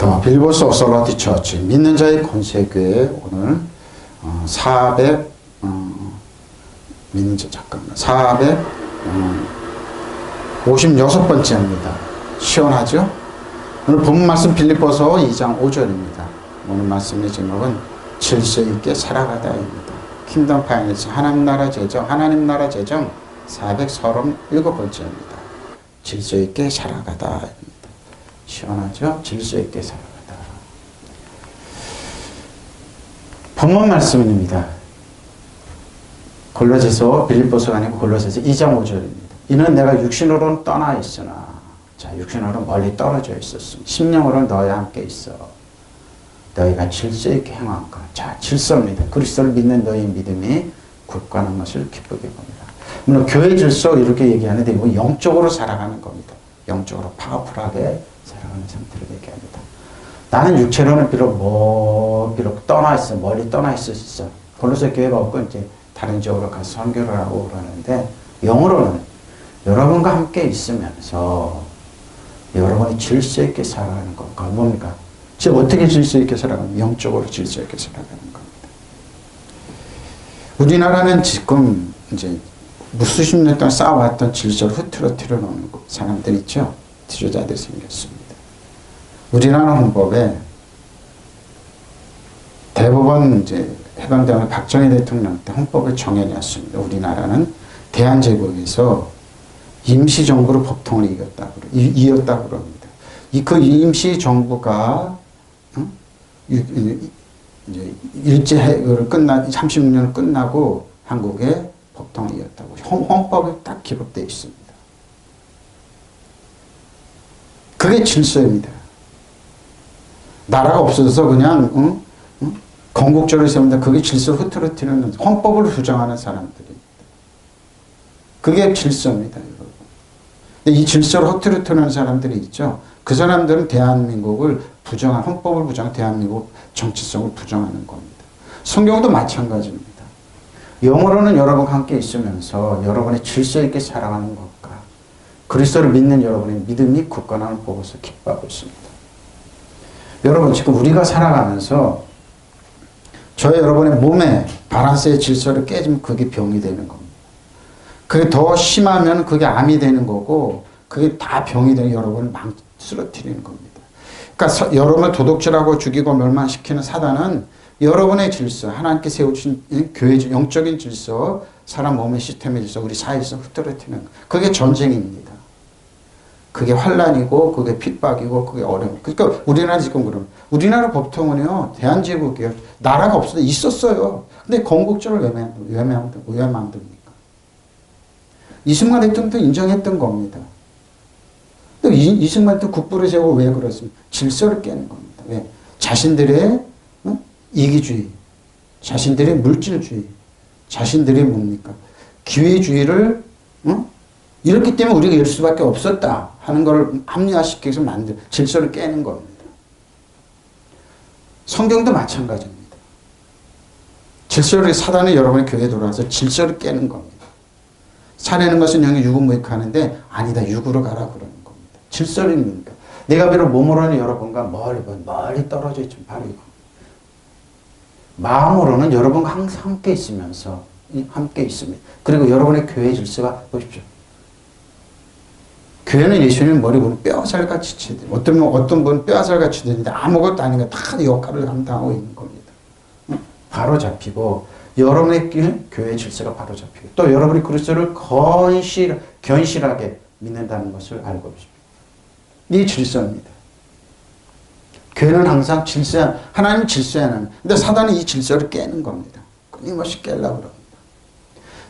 자, 빌보스 오솔라티 처치 믿는 자의 권세교회 오늘 456번째입니다. 시원하죠? 오늘 본 말씀 빌립보서 2장 5절입니다. 오늘 말씀의 제목은 질서 있게 살아가다입니다. 킹덤 파이낸스 하나님 나라 재정 437번째입니다. 질서 있게 살아가다입니다. 시원하죠? 질서 있게 살아가다. 본문 말씀입니다. 골로새서 빌립보서가 아니고 골로새서 2장 5절입니다. 이는 내가 육신으로는 떠나 있으나, 자, 육신으로 멀리 떨어져 있었음. 심령으로는 너희와 함께 있어. 너희가 질서 있게 행함과. 자, 질서입니다. 그리스도를 믿는 너희의 믿음이 굳건한 것을 기쁘게 봅니다. 물론 교회 질서 이렇게 얘기하는데 이거 영적으로 살아가는 겁니다. 영적으로 파워풀하게 살아가는 상태를 얘기합니다. 나는 육체로는 비록 떠나 있어, 멀리 떠나 있을 수 있어. 골로새 교회가 없고 이제 다른 지역으로 가서 선교를 하고 그러는데, 영으로는 여러분과 함께 있으면서 여러분이 질서 있게 살아가는 것과 뭡니까? 즉 어떻게 질서 있게 살아가는? 영적으로 질서 있게 살아가는 겁니다. 우리나라는 지금 이제 수십 년 동안 쌓아왔던 질서를 흐트러뜨려 놓는 사람들 있죠? 지도자들이 생겼습니다. 우리나라 헌법에 대법원 이제 해방되면 박정희 대통령 때 헌법을 정해놨습니다. 우리나라는 대한제국에서 임시정부로 법통을 이었다고 그럽니다. 그 임시정부가 이제 일제를 36년을 끝나고 한국에 법통을 이었다고 헌법에 딱 기록되어 있습니다. 그게 질서입니다. 나라가 없어져서 그냥 건국절을 세운다. 그게 질서를 흐트러뜨리는 헌법을 부정하는 사람들입니다. 그게 질서입니다. 여러분. 이 질서를 흐트러뜨리는 사람들이 있죠. 그 사람들은 대한민국을 부정한, 헌법을 부정한 대한민국 정치성을 부정하는 겁니다. 성경도 마찬가지입니다. 영으로는 여러분과 함께 있으면서 여러분의 질서 있게 살아가는 것과 그리스도를 믿는 여러분의 믿음이 굳건함을 보고서 기뻐하고 있습니다. 여러분, 지금 우리가 살아가면서 저희 여러분의 몸에 밸런스의 질서를 깨지면 그게 병이 되는 겁니다. 그게 더 심하면 그게 암이 되는 거고, 그게 다 병이 되는 여러분을 쓰러뜨리는 겁니다. 그러니까 여러분을 도둑질하고 죽이고 멸망시키는 사단은 여러분의 질서, 하나님께 세우신 교회 영적인 질서, 사람 몸의 시스템의 질서, 우리 사회의 질서 흐트러뜨리는 거. 그게 전쟁입니다. 그게 환란이고, 그게 핍박이고, 그게 어려움. 그러니까 우리나라 지금 그러면 우리나라 법통은요, 대한제국이요, 나라가 없어도 있었어요. 근데 건국절을 왜 만듭니까? 이승만 대통령도 인정했던 겁니다. 또 이승만 대통령 국부를 세우고 왜 그렇습니까? 질서를 깨는 겁니다. 왜? 자신들의 이기주의, 자신들의 물질주의, 자신들의 뭡니까? 기회주의를 이렇기 때문에 우리가 이럴 수밖에 없었다 하는 걸 합리화시켜서 만든 질서를 깨는 겁니다. 성경도 마찬가지입니다. 질서를 사단이 여러분의 교회에 들어와서 질서를 깨는 겁니다. 사내는 것은 영이 육은 무익하는데 아니다, 육으로 가라 그러는 겁니다. 질서를 뭡니까? 내가 비록 몸으로는 여러분과 멀리 떨어져 있지만 바로 이거. 마음으로는 여러분과 항상 함께 있으면서 함께 있습니다. 그리고 여러분의 교회 질서가 보십시오. 교회는 예수님 머리 보면 뼈살같이 치듯, 어떤 분은 뼈살같이 치는데 아무것도 아닌 거 다 역할을 감당하고 있는 겁니다. 바로 잡히고 여러분의 교회 질서가 바로 잡히고 또 여러분이 그리스도를 견실하게 믿는다는 것을 알고 있습니다. 이 질서입니다. 교회는 항상 하나님은 질서에 하나님. 근데 사단은 이 질서를 깨는 겁니다. 끊임없이 깨려고 합니다.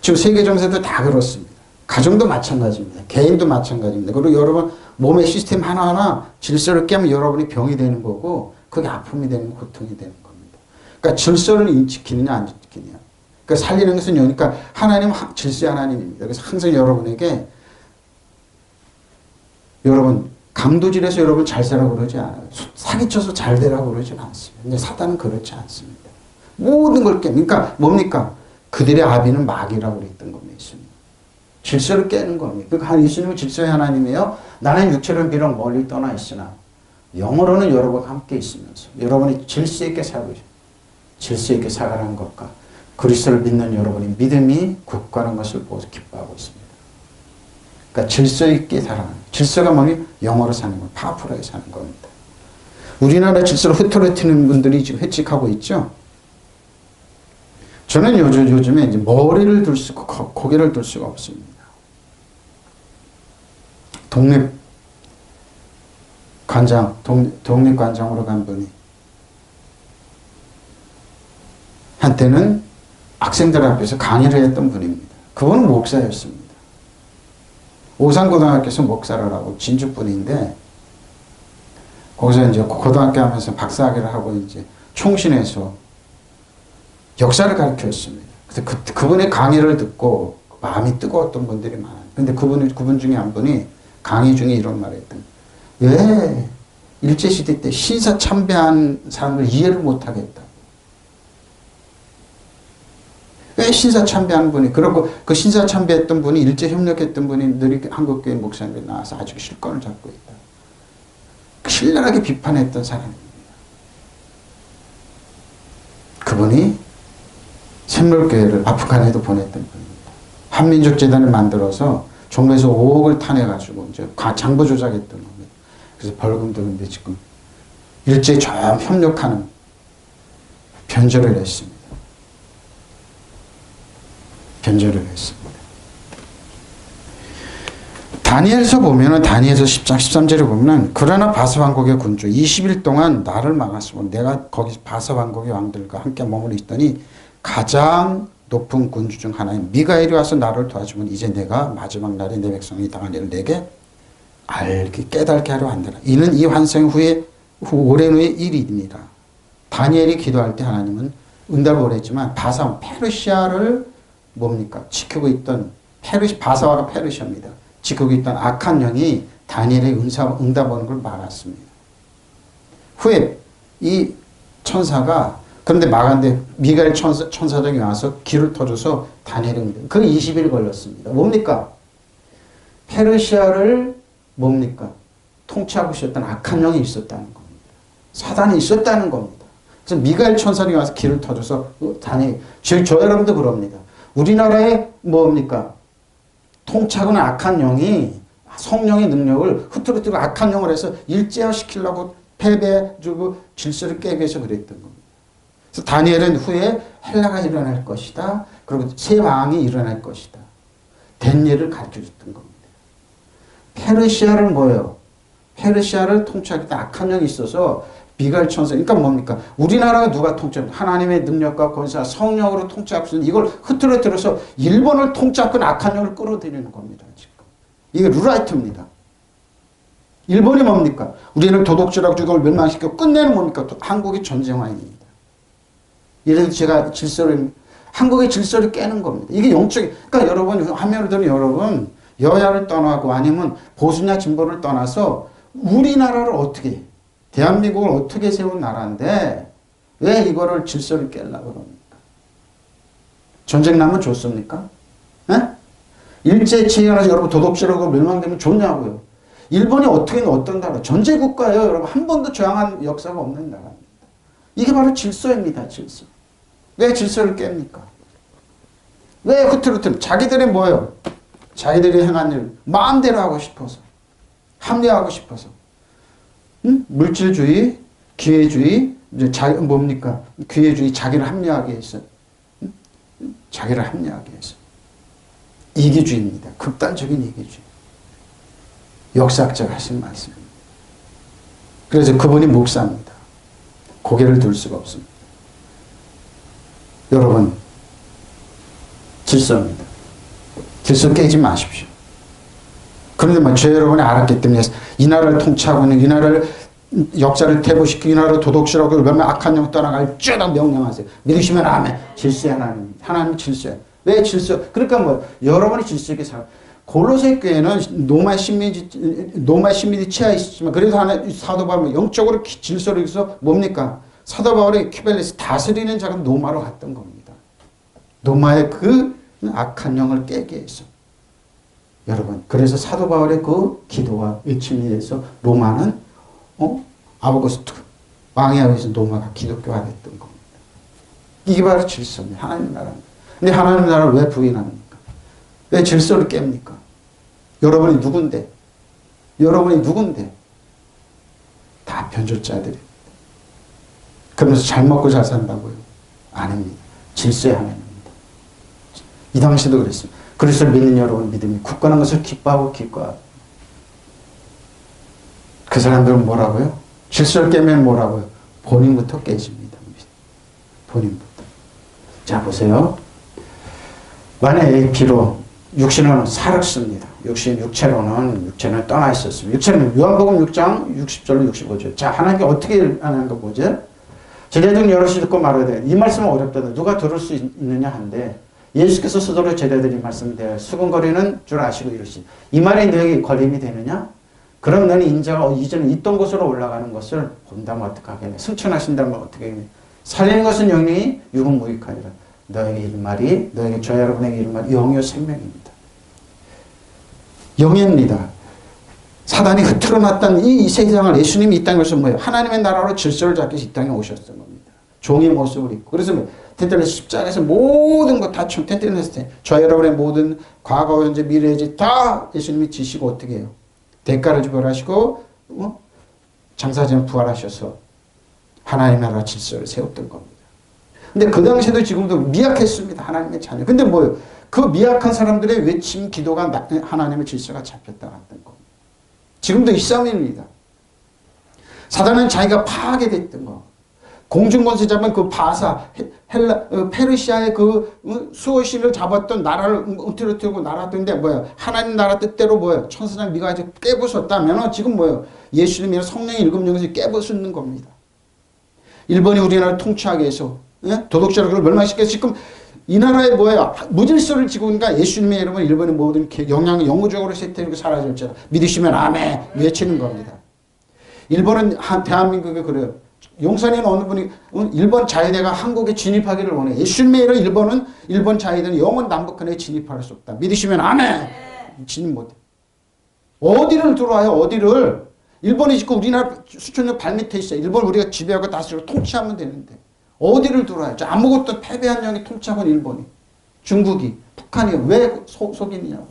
지금 세계 정세도 다 그렇습니다. 가정도 마찬가지입니다. 개인도 마찬가지입니다. 그리고 여러분 몸의 시스템 하나하나 질서를 깨면 여러분이 병이 되는 거고, 그게 아픔이 되는 거, 고통이 되는 겁니다. 그러니까 질서를 지키느냐 안 지키느냐. 그러니까 살리는 것은 그러니까 하나님은 질서의 하나님입니다. 그래서 항상 여러분에게 여러분 강도질해서 여러분 잘 살라고 그러지 않아요. 사기쳐서 잘 되라고 그러지는 않습니다. 근데 사단은 그렇지 않습니다. 모든 걸 그러니까 뭡니까? 그들의 아비는 마귀라고 그랬던 겁니다. 질서를 깨는 겁니다. 그러니까 예수님은 질서의 하나님이에요. 나는 육체를 비록 멀리 떠나 있으나 영으로는 여러분과 함께 있으면서 여러분이 질서 있게 살고 있어요. 질서 있게 살아가는 것과 그리스도를 믿는 여러분의 믿음이 굳건한 것을 보고서 기뻐하고 있습니다. 그러니까 질서 있게 살아가는, 질서가 뭐니? 영어로 사는 것, 파워풀하게 사는 겁니다. 우리나라 질서를 흐트러뜨리는 분들이 지금 회칙하고 있죠. 저는 요즘에 이제 머리를 들 수가, 고개를 들 수가 없습니다. 독립관장으로 간 분이 한때는 학생들 앞에서 강의를 했던 분입니다. 그분은 목사였습니다. 오산고등학교에서 목사를 하고 진주 분인데, 거기서 이제 고등학교 하면서 박사학위를 하고 이제 총신에서 역사를 가르쳤습니다. 그래서 그분의 강의를 듣고 마음이 뜨거웠던 분들이 많아요. 근데 그분 중에 한 분이 강의 중에 이런 말을 했던 거예요. 왜 일제시대 때 신사 참배한 사람을 이해를 못하겠다. 왜 신사 참배한 분이, 그리고 그 신사 참배했던 분이 일제 협력했던 분이 늘 한국교회 목사님들이 나와서 아직 실권을 잡고 있다. 신랄하게 비판했던 사람입니다. 그분이 샘물교회를 아프간에도 보냈던 분입니다. 한민족재단을 만들어서 정부에서 5억을 타내가지고 이제 장부 조작했던 겁니다. 그래서 벌금도 근데 지금 일제에 좀 협력하는 변절을 했습니다. 변절을 했습니다. 다니엘서 보면은, 다니엘서 10장 13절에 보면은, 그러나 바사왕국의 군주 20일 동안 나를 막았으므로 내가 거기 바사왕국의 왕들과 함께 머물러 있더니 가장 높은 군주 중 하나인 미가엘이 와서 나를 도와주면 이제 내가 마지막 날에 내 백성이 당할 일을 내게 깨닫게 하려 한다라. 이는 이 환생 후에 오랜 후의 일이니라. 다니엘이 기도할 때 하나님은 응답을 오랬지만 페르시아를 뭡니까? 지키고 있던 바사와가 페르시아입니다. 지키고 있던 악한 영이 다니엘의 응답 오는 걸 막았습니다. 후에 이 천사가, 그런데 막았는데 미가엘 천사장이 와서 길을 터줘서 다니엘의 응답. 그 20일 걸렸습니다. 뭡니까? 페르시아를 뭡니까? 통치하고 있었던 악한 영이 있었다는 겁니다. 사단이 있었다는 겁니다. 그래서 미가엘 천사장이 와서 길을 터줘서 다니엘, 저 여러분도 그럽니다. 우리나라에 뭡니까? 통치하고는 악한 영이 성령의 능력을 흐트러뜨리고 악한 영을 해서 일제화시키려고 패배해주고 질서를 깨기 위해서 그랬던 겁니다. 그래서 다니엘은 후에 헬라가 일어날 것이다. 그리고 새 왕이 일어날 것이다. 된 예를 가르쳐줬던 겁니다. 페르시아를 뭐예요? 페르시아를 통치하기 때문에 악한 영이 있어서 미가엘 천사, 그러니까 뭡니까? 우리나라가 누가 통치합니까? 하나님의 능력과 권세와 성령으로 통치하고 있는 이걸 흐트러뜨려서 일본을 통치하고 악한 영을 끌어들이는 겁니다. 지금 이게 루라이트입니다. 일본이 뭡니까? 우리는 도덕질하고 이걸 멸망시키고 끝내는 뭡니까? 한국이 전쟁화입니다. 이래서 제가 한국의 질서를 깨는 겁니다. 이게 영적인, 그러니까 여러분, 화면을 들은 여러분, 여야를 떠나고 아니면 보수냐 진보를 떠나서 우리나라를 어떻게, 대한민국을 어떻게 세운 나라인데 왜 이거를 질서를 깨려고 그럽니까? 전쟁 나면 좋습니까? 에? 일제치하나서 여러분 도덕질하고 멸망되면 좋냐고요. 일본이 어떤 나라? 전제국가예요. 여러분 한 번도 저항한 역사가 없는 나라입니다. 이게 바로 질서입니다. 질서. 왜 질서를 깹니까? 왜 흐트러뜨려? 자기들이 뭐예요? 자기들이 행한 일 마음대로 하고 싶어서, 합리화하고 싶어서. 물질주의, 기회주의, 이제 뭡니까? 기회주의, 자기를 합리화하기 위해서. 자기를 합리화하기 위해서. 이기주의입니다. 극단적인 이기주의. 역사학자가 하신 말씀입니다. 그래서 그분이 목사입니다. 고개를 들 수가 없습니다. 여러분, 질서입니다. 질서 깨지 마십시오. 그런데 저 여러분이 알았기 때문에 이 나라를 통치하고 있는, 이 나라를 역사를 퇴보시키고 이 나라를 도덕질하고 얼마나 악한 영 떠나갈 쭉 명령하세요. 믿으시면 아멘. 질서의 하나님입니다. 하나님 질서예요. 왜 질서? 그러니까 뭐 여러분이 질서 있게 살아. 골로새 교회는 노마 신민이 치하 있었지만 그래서 사도 바울은 영적으로 질서를 위해서 뭡니까? 사도 바울의 큐벨레스 다스리는 자가 노마로 갔던 겁니다. 노마의 그 악한 영을 깨게 해서. 여러분, 그래서 사도 바울의 그 기도와 외침에 의해서 로마는 아우구스트 왕에 의해서 로마가 기독교가 됐던 겁니다. 이게 바로 질서입니다. 하나님 나라입니다. 근데 하나님 나라를 왜 부인합니까? 왜 질서를 깹니까? 여러분이 누군데? 여러분이 누군데? 다 변절자들입니다. 그러면서 잘 먹고 잘 산다고요? 아닙니다. 질서의 하나님입니다. 이 당시도 그랬습니다. 그리스도를 믿는 여러분 믿음이 굳건한 것을 기뻐하고 기뻐하고. 그 사람들은 뭐라고요? 질서를 깨면 뭐라고요? 본인부터 깨집니다. 본인부터. 자, 보세요. 만약에 비록 육신은 살았습니다. 육체는 떠나 있었습니다. 육체는 요한복음 6장 60절로 65절. 자, 하나님께 어떻게 하는 거 보죠? 제자들 여럿이 듣고 말하되 이 말씀은 어렵다. 누가 들을 수 있느냐 한데 예수께서 스스로 제자들이 말씀대로 수근거리는 줄 아시고 이르시니 이 말이 너에게 걸림이 되느냐? 그럼 너는 인자가 이전에 있던 곳으로 올라가는 것을 본다면 어떡하겠냐? 승천하신다면 어떡하겠냐? 살리는 것은 영이 육은 무익하니라. 너에게 이른 말이 너에게 저 여러분에게 이른 말이 영이요 생명입니다. 영입니다. 사단이 흐트러놨던 이 세상을 예수님이 이 땅에 오셔서 뭐예요? 하나님의 나라로 질서를 잡기 위해서 이 땅에 오셨던 겁니다. 종의 모습을 입고. 그래서 텐트를 십자가에서 모든 것 다 텐트를 했을 때 저 여러분의 모든 과거, 현재, 미래의 다 예수님이 지시고 어떻게 해요? 대가를 지불하시고 장사전 부활하셔서 하나님의 나라 질서를 세웠던 겁니다. 근데 그 당시에도 지금도 미약했습니다. 하나님의 자녀. 근데 뭐예요? 그 미약한 사람들의 외침 기도가 하나님의 질서가 잡혔다 갔던 겁니다. 지금도 이 싸움입니다. 사단은 자기가 파괴됐던 거. 공중권세 잡은 그 바사, 페르시아의 그 수호신을 잡았던 나라를 움트러뜨리고 날았던데 뭐야? 하나님 나라 뜻대로 뭐야? 천사장 미가 이제 깨부쉈다면 지금 뭐야? 예수님이나 성령의 일곱 영에서 깨부수는 겁니다. 일본이 우리나라를 통치하기 위해서 도덕자를 멸망시켜서 지금 이 나라에 뭐야? 무질서를 지고 그러니까 예수님의 이름은 일본의 모든 영향을 영구적으로 세태리고 사라질지라 믿으시면 아멘 외치는 겁니다. 일본은 대한민국에 그래요. 용산에는 어느 분이 일본 자위대가 한국에 진입하기를 원해. 예수님의 이름 일본은 일본 자위대는 영원 남북한에 진입할 수 없다. 믿으시면 아멘. 진입 못해. 어디를 들어와요? 어디를? 일본이 지금 우리나라 수천 년 발밑에 있어요. 일본 우리가 지배하고 다스리고 통치하면 되는데 어디를 들어와요? 아무것도 패배한 영이 통치하고 일본이 중국이 북한이 왜 속이느냐고.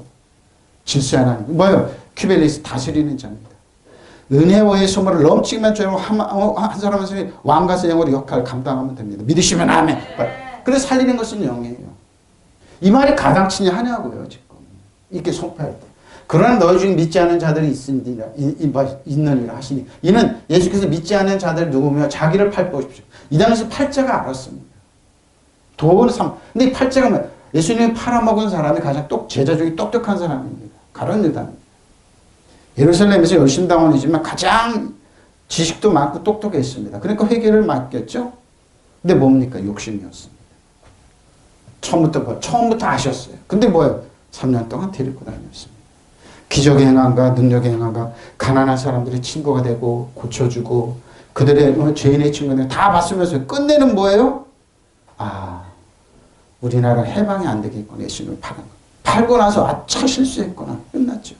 질서의 하나님. 뭐예요? 큐벨리스 다스리는 자입니다. 은혜와의 소물을 넘치기만 줘요. 한 사람은 왕가서 영으로 역할을 감당하면 됩니다. 믿으시면 아멘. 그래서 살리는 것은 영이에요. 이 말이 가당치냐 하냐고요. 지금 이렇게 선포할 때. 그러나 너희 중에 믿지 않은 자들이 있느니라 하시니 이는 예수께서 믿지 않은 자들 누구며 자기를 팔보십시오. 이 당시 팔자가 알았습니다. 도는 근데 이 팔자가 뭐예요? 예수님이 팔아먹은 사람이 가장 제자 중에 똑똑한 사람입니다. 가룟 유다입니다. 예루살렘에서 열심당원이지만 가장 지식도 많고 똑똑했습니다. 그러니까 회개를 맡겼죠. 근데 뭡니까? 욕심이었습니다. 처음부터 아셨어요. 근데 뭐예요? 3년 동안 데리고 다녔습니다. 기적의 행함과 능력의 행함과 가난한 사람들의 친구가 되고 고쳐주고 그들의 죄인의 친구들 다 봤으면서 끝내는 뭐예요? 아, 우리나라 해방이 안 되겠구나. 예수님을 팔고 나서 아차 실수했구나. 끝났죠.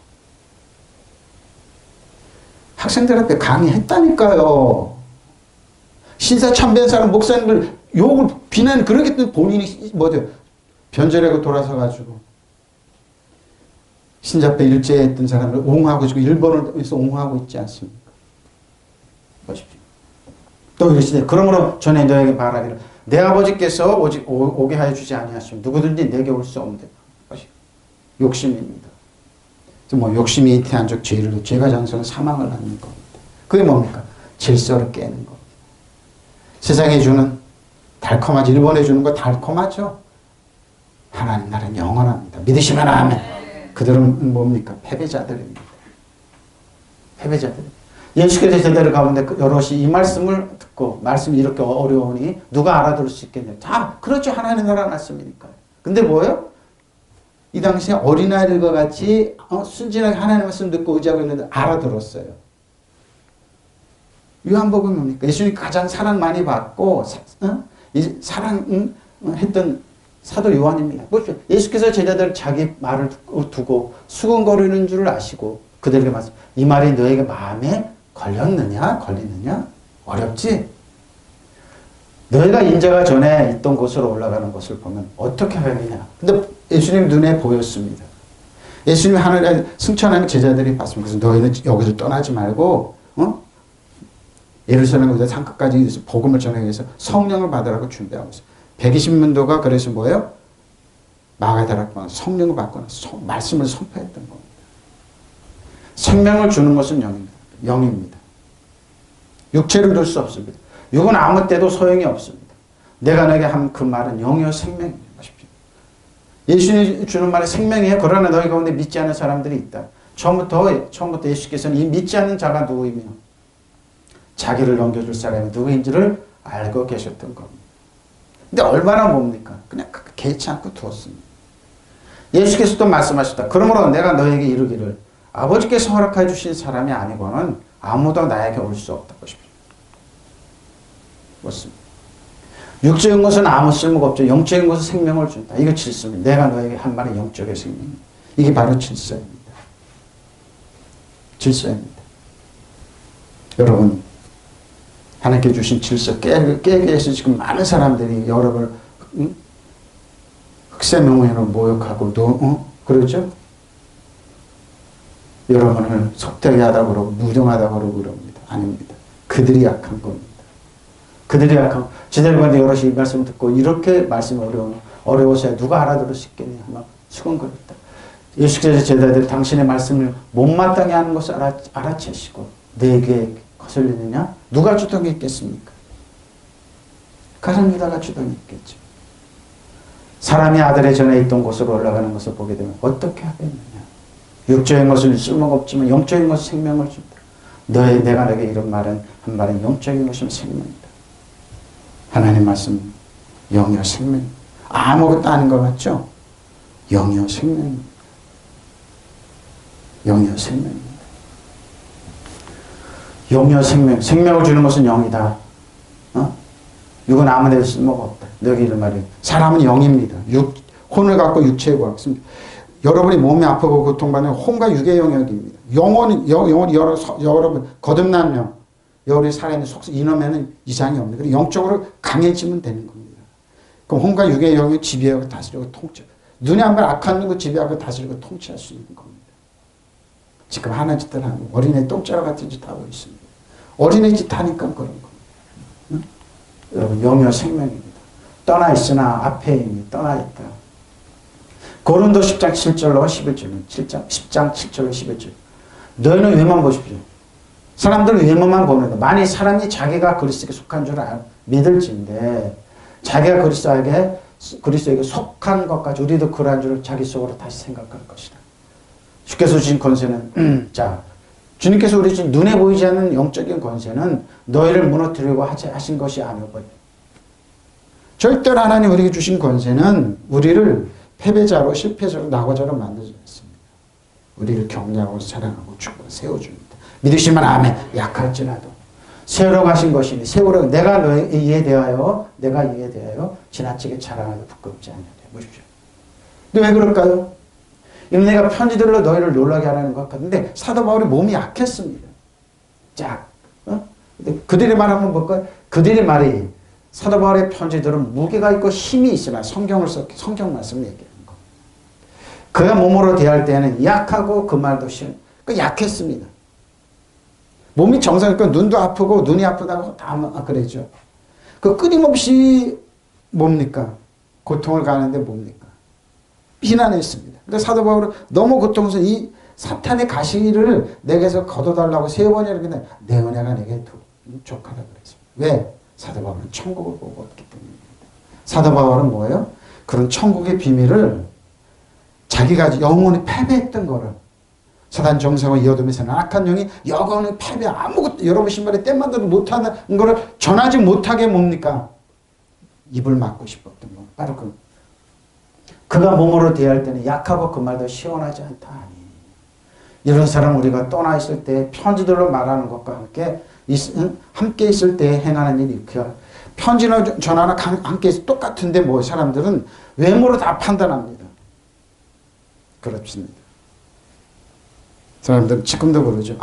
학생들 앞에 강의했다니까요. 신사참배한 목사님들 욕을 비난 그러겠더니 본인이 뭐죠? 변절하고 돌아서가지고 신자배 일제했던 사람을 옹호하고 지금 일본에서 옹호하고 있지 않습니까? 보십시오. 또 이러시네. 그러므로 전에 너에게 말하기를 내 아버지께서 오게 하여 주지 아니하시면 누구든지 내게 올 수 없는데. 욕심입니다. 욕심이 잉태한 적 죄가 장성은 사망을 낳는 겁니다. 그게 뭡니까? 질서를 깨는 겁니다. 세상에 주는 달콤하지 일본에 주는 거 달콤하죠? 하나님 나라는 영원합니다. 믿으시면 아멘. 그들은 뭡니까? 패배자들입니다. 패배자들. 예수께서 제자들 가운데 여럿이 이 말씀을 듣고 말씀이 이렇게 어려우니 누가 알아들을 수 있겠냐. 다 그렇죠. 하나님 나라 말씀이니까요. 근데 뭐예요? 이 당시에 어린아이들과 같이 순진하게 하나님의 말씀 듣고 의지하고 있는데 알아들었어요. 요한복음이 뭡니까? 예수님이 가장 사랑 많이 받고 사랑했던 사도 요한입니다. 보십시오. 예수께서 제자들 자기 말을 두고 수근거리는 줄 아시고 그들에게 말씀 이 말이 너에게 마음에 걸렸느냐? 걸리느냐? 어렵지? 너희가 인자가 전에 있던 곳으로 올라가는 것을 보면 어떻게 하느냐? 근데 예수님 눈에 보였습니다. 예수님 하늘에 승천하는 제자들이 봤습니다. 그래서 너희는 여기서 떠나지 말고 예루살렘 산끝까지 복음을 전하기 위해서 성령을 받으라고 준비하고 있어요. 120문도가 그래서 뭐예요? 마가다락방 성령을 받거나 말씀을 선포했던 겁니다. 생명을 주는 것은 영입니다. 육체를 둘 수 없습니다. 육은 아무 때도 소용이 없습니다. 내가 너에게 한 그 말은 영이요 생명입니다. 예수님이 주는 말이 생명이에요. 그러나 너희 가운데 믿지 않는 사람들이 있다. 처음부터 예수께서는 이 믿지 않는 자가 누구이며 자기를 넘겨줄 사람이 누구인지를 알고 계셨던 겁니다. 근데 얼마나 뭡니까? 그냥 개의치 않고 두었습니다. 예수께서 또 말씀하셨다. 그러므로 내가 너에게 이르기를 아버지께서 허락해 주신 사람이 아니고는 아무도 나에게 올 수 없다고 싶습니다. 맞습니다. 육적인 것은 아무 쓸모가 없죠. 영적인 것은 생명을 준다. 이거 질서입니다. 내가 너에게 한 말은 영적인 생명입니다. 이게 바로 질서입니다. 질서입니다. 여러분, 하나님께 주신 질서 깨기 위해서 지금 많은 사람들이 여러분을 흑세명으로 모욕하고 그러죠? 여러분을 속되게 하다고 그러고 무정하다고 그러고 그럽니다. 아닙니다. 그들이 약한 겁니다. 그들이 약한 지대로관대 여럿이 이 말씀을 듣고 이렇게 말씀이 어려워서 누가 알아들을 수 있겠냐 막 수건거렸다. 예수께서 제자들 당신의 말씀을 못마땅히 하는 것을 알아채시고 내게 거슬리느냐? 누가 주동했겠습니까? 가룟 유다가 주동했겠죠. 사람이 아들의 전에 있던 곳으로 올라가는 것을 보게 되면 어떻게 하겠느냐? 육적인 것은 쓸모가 없지만 영적인 것은 생명을 준다. 내가 너에게 이런 말은 한 말은 영적인 것이면 생명이다. 하나님 말씀 영이요 생명. 아무것도 아닌 것 같죠? 영이요 생명입니다. 영이요 생명입니다. 영이요 생명. 생명을 주는 것은 영이다. 육은 아무 데도 쓸모가 없다. 너에게 이런 말이에요. 사람은 영입니다. 혼을 갖고 육체에 갖습니다. 여러분이 몸이 아프고 고통받는 혼과 육의 영역입니다. 영혼이 여러분 거듭나면 여러분이 살아있는 속성 이놈에는 이상이 없는 그리고 영적으로 강해지면 되는 겁니다. 그럼 혼과 육의 영역을 지배하고 다스리고 통치. 눈에 한 번 악한 거 지배하고 다스리고 통치할 수 있는 겁니다. 지금 하는 짓들 하는 어린애 똥자루 같은 짓 하고 있습니다. 어린애 짓 하니까 그런 겁니다. 응? 여러분 영이요 생명입니다. 떠나 있으나 앞에 이미 떠나 있다. 고린도 10장 7절로 11절은 10장 7절로 11절. 너희는 외모만 보십시오. 사람들은 외모만 보는데 만일 사람이 자기가 그리스도에게 속한 줄 믿을지인데 자기가 그리스도에게 속한 것까지 우리도 그러한 줄 자기 속으로 다시 생각할 것이다. 주께서 주신 권세는 자 주님께서 우리 주신 눈에 보이지 않는 영적인 권세는 너희를 무너뜨리려고 하신 것이 아니고 절대로 하나님 우리에게 주신 권세는 우리를 패배자로 실패자로 낙오자로 만들지 않습니다. 우리를 격려하고 사랑하고 축복하고 세워줍니다. 믿으시면 아멘. 약할지라도 세우라고 하신 것이니 세우라고 내가 이에 대하여 지나치게 자랑하고 부끄럽지 않냐. 보십시오. 근데 왜 그럴까요? 이는 내가 편지들로 너희를 놀라게 하라는 것 같은데 사도 바울이 몸이 약했습니다. 근데 그들이 말하면 뭘까요? 그들의 말이 사도 바울의 편지들은 무게가 있고 힘이 있으나 성경 말씀을 얘기하는 거. 그가 몸으로 대할 때는 약하고 그 말도 약했습니다. 몸이 정상이니까 눈도 아프고 눈이 아프다고 다 그러죠. 그 끊임없이 뭡니까? 고통을 가는데 뭡니까? 비난했습니다. 근데 사도 바울은 너무 고통스러워 이 사탄의 가시를 내게서 걷어달라고 3번이나 이렇게 내 은혜가 내게 족하다 그랬습니다. 왜? 사도 바울은 천국을 보고 없기 때문입니다. 사도 바울은 뭐예요? 그런 천국의 비밀을 자기가 영원히 패배했던 거를 사단 정상을 이어두면서는 악한 영이 영원히 패배 아무것도 여러분 신발에 때 만들어 못하는 거를 전하지 못하게 뭡니까? 입을 막고 싶었던 거. 바로 그가 몸으로 대할 때는 약하고 그 말도 시원하지 않다. 이런 사람 우리가 떠나 있을 때 편지들로 말하는 것과 함께 있을 때 행하는 일이 이렇게 편지나 전화나 함께 있을 똑같은데 뭐 사람들은 외모로 다 판단합니다. 그렇습니다. 사람들은 지금도 그러죠.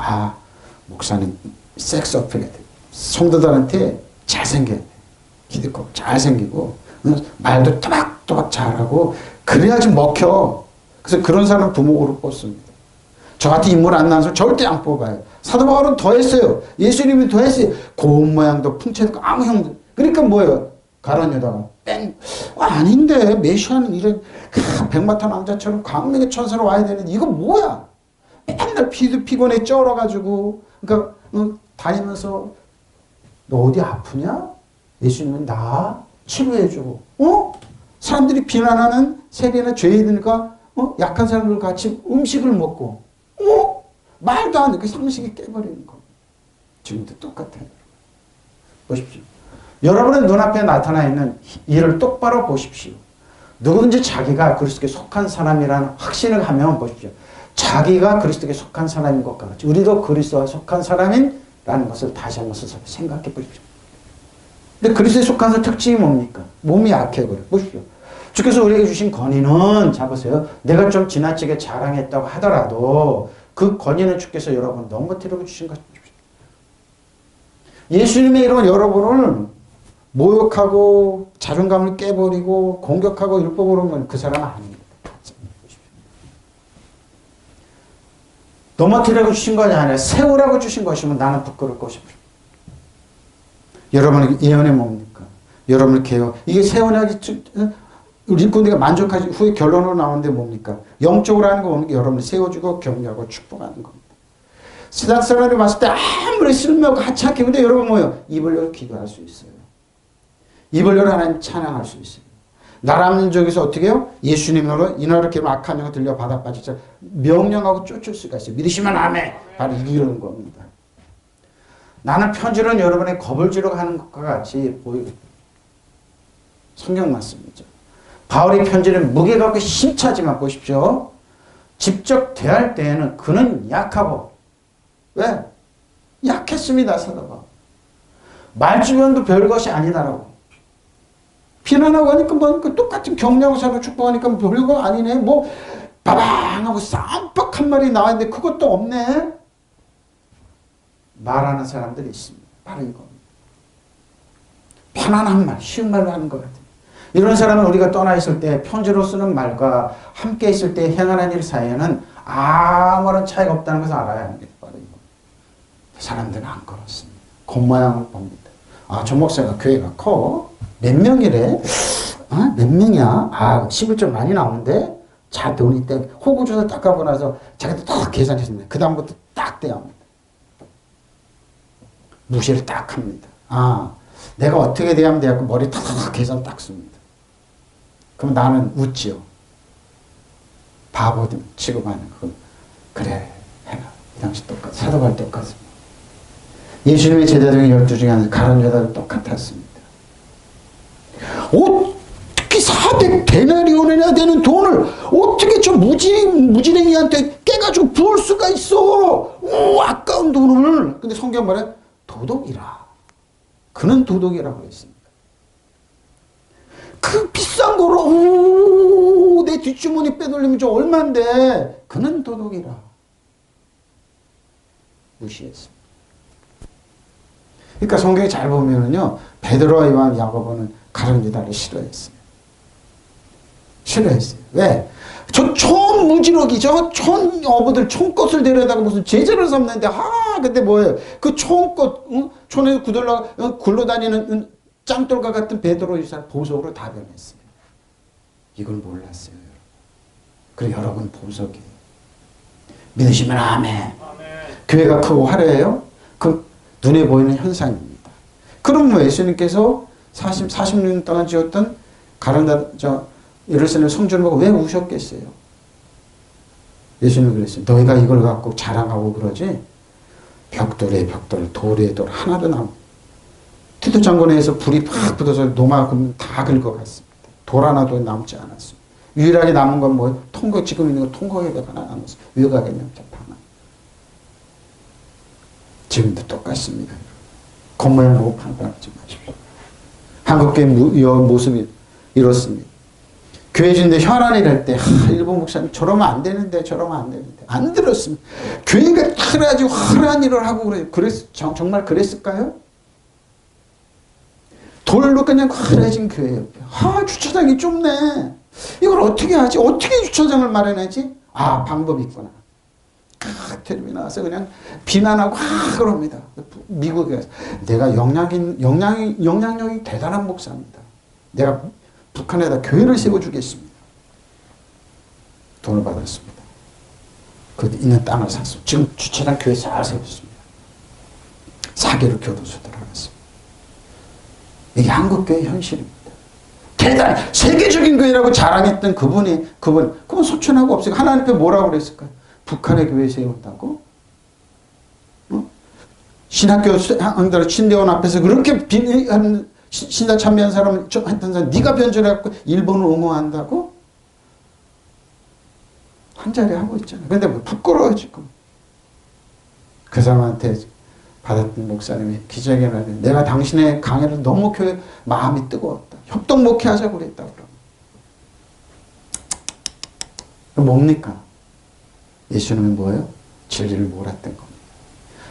목사님 섹스 어필해야 돼. 성도들한테 잘생겨야 돼. 기득권 잘생기고 말도 또박또박 잘하고 그래야지 먹혀. 그래서 그런 사람 부목으로 뽑습니다. 저 같은 인물 안 나와서 절대 안 뽑아요. 사도 바울은 더 했어요. 예수님이 더 했어요. 고운 모양도 풍채도 아무 형도. 그러니까 뭐예요? 가론 유다가 뺑. 아닌데 메시아는 이런 백마탄 왕자처럼 광명의 천사로 와야 되는데 이거 뭐야? 맨날 피곤해 쩔어가지고 그러니까 다니면서 너 어디 아프냐? 예수님은 나 치료해주고 사람들이 비난하는 세리나 죄인들과 약한 사람들 같이 음식을 먹고 말도 안 돼. 그 상식이 깨버리는 거. 지금도 똑같아요. 보십시오. 여러분의 눈앞에 나타나 있는 일을 똑바로 보십시오. 누구든지 자기가 그리스도께 속한 사람이라는 확신을 하면 보십시오. 자기가 그리스도께 속한 사람인 것과 같이 우리도 그리스도와 속한 사람이라는 것을 다시 한번 스스로 생각해 보십시오. 근데 그리스도에 속한 사람 특징이 뭡니까? 몸이 약해버려. 보십시오. 주께서 우리에게 주신 권위는 자 보세요. 내가 좀 지나치게 자랑했다고 하더라도 그 권위는 주께서 여러분 넘어뜨리고 주신 것입니다. 예수님의 이름은 여러분을 모욕하고 자존감을 깨버리고 공격하고 율법으로 건 그 사람은 아닙니다. 넘어뜨리라고 주신 것이 아니라 세우라고 주신 것이면 나는 부끄러울 것입니다. 여러분의 예언이 뭡니까? 여러분을 개혁. 이게 세우냐기 일꾼들이 만족하지 후에 결론으로 나오는데 뭡니까? 영적으로 하는 거 뭡니까? 여러분을 세워주고 격려하고 축복하는 겁니다. 세상 사람이 봤을 때 아무리 쓸모없고 하찮게 근데 여러분 뭐예요? 입을 열어 기도할 수 있어요. 입을 열어 하나님 찬양할 수 있어요. 나라 민족에서 어떻게 해요? 예수님으로 이나라 기름 악한 영을 들려 바다 빠지자 명령하고 쫓을 수가 있어요. 믿으시면 아멘. 바로 이기는 겁니다. 나는 편지는 여러분의 겁을 주려고 하는 것과 같이 보이고 성경 말씀이죠. 바울의 편지는 무게가 힘차지만 보십시오. 직접 대할 때에는 그는 약하고 왜? 약했습니다. 사도 바울. 말주변도 별것이 아니다라고. 비난하고 하니까 뭐 똑같은 격려하고 사람 축복하니까 별거 아니네. 뭐 빠방하고 쌈박 한 마리 나왔는데 그것도 없네. 말하는 사람들이 있습니다. 바로 이겁니다. 편안한 말, 쉬운 말로 하는 것 같아요. 이런 사람은 우리가 떠나 있을 때 편지로 쓰는 말과 함께 있을 때 행하는 일 사이에는 아무런 차이가 없다는 것을 알아야 합니다. 바로 이거. 사람들은 안 그렇습니다. 겉모양을 봅니다. 아, 저 목사가 교회가 커? 몇 명이래? 아, 몇 명이야? 아, 11점 많이 나오는데? 자, 돈이 때 호구조사 딱 하고 나서 자기도 딱 계산했습니다. 그 다음부터 딱 대합니다. 무시를 딱 합니다. 아, 내가 어떻게 대하면 돼갖고 머리 탁 계산 딱 씁니다. 그럼 나는 웃지요. 바보 취급하는 거. 그래, 해라. 이 당시 똑같, 사도발 똑같습니다. 예수님의 제자 중에 12 중에 하나, 가룟 유다도 똑같았습니다. 어떻게 400데나리온이나 되는 돈을 어떻게 저 무지랭이한테 깨가지고 부을 수가 있어? 오, 아까운 돈을. 근데 성경 말해 도둑이라. 그는 도둑이라고 했습니다. 그 비싼 거로 내 뒷주머니 빼돌리면 저 얼만데 그는 도둑이라. 무시했습니다. 그러니까 성경에 잘 보면은요, 베드로와 요한, 야고보는 가룟 유다를 싫어했어요. 싫어했어요. 왜? 저 촌 무지럭이, 저 촌 어부들 촌꽃을 데려다가 무슨 제자를 삼는데, 근데 뭐예요? 그 촌꽃, 촌에서 굴러다니는 짱돌과 같은 베드로 유사 보석으로 다 변했어요. 이걸 몰랐어요. 그리고 여러분 보석이에요. 믿으시면 아멘. 아멘. 교회가 크고 화려해요? 그 눈에 보이는 현상입니다. 그럼 뭐 예수님께서 40년 동안 지었던 예루살렘 성전을 보고 왜 우셨겠어요? 예수님은 그랬어요. 너희가 이걸 갖고 자랑하고 그러지? 벽돌에 벽돌, 돌에 돌 하나도 티도장군에서 불이 팍 붙어서 노마금 다 긁어갔습니다. 돌 하나도 남지 않았습니다. 유일하게 남은 건 뭐 통곡, 지금 있는 건 통곡에다가 하나 남았어요. 외곽에 명작 하나. 지금도 똑같습니다. 겉모양 보고 판단하지 마십시오. 한국교회 모습이 이렇습니다. 교회 주인데 혈안이 될 때, 일본 목사님 저러면 안 되는데, 저러면 안 되는데. 안 들었습니다. 교회가 그래가지고 혈안 일을 하고 정말 그랬을까요? 돌로 그냥 흐려진 교회예요. 주차장이 좁네. 이걸 어떻게 하지? 어떻게 주차장을 마련하지? 방법이 있구나. 텔레비 나와서 그냥 비난하고 그럽니다. 미국에 내가 영향력이 대단한 목사입니다. 내가 북한에다 교회를 세워주겠습니다. 돈을 받았습니다. 그 있는 땅을 샀어. 지금 주차장 교회 잘 세웠습니다. 4개로 교도소 들어갔습니다. 이게 한국교회 현실입니다. 대단히 세계적인 교회라고 자랑했던 그분 소천하고 없어요. 하나님 앞에 뭐라고 그랬을까요? 북한의 교회 세운다고? 신학교 신대원 앞에서 그렇게 신자 참여한 사람을 했던 사람 네가 변절해갖고 일본을 옹호한다고? 한 자리 하고 있잖아요. 근데 뭐 부끄러워 지금. 그 사람한테 받았던 목사님이 기자회견을 내가 당신의 강의를 너무 교회 마음이 뜨거웠다. 협동 목회하자고 그랬다. 그럼 뭡니까? 예수님은 뭐예요? 진리를 몰랐던 겁니다.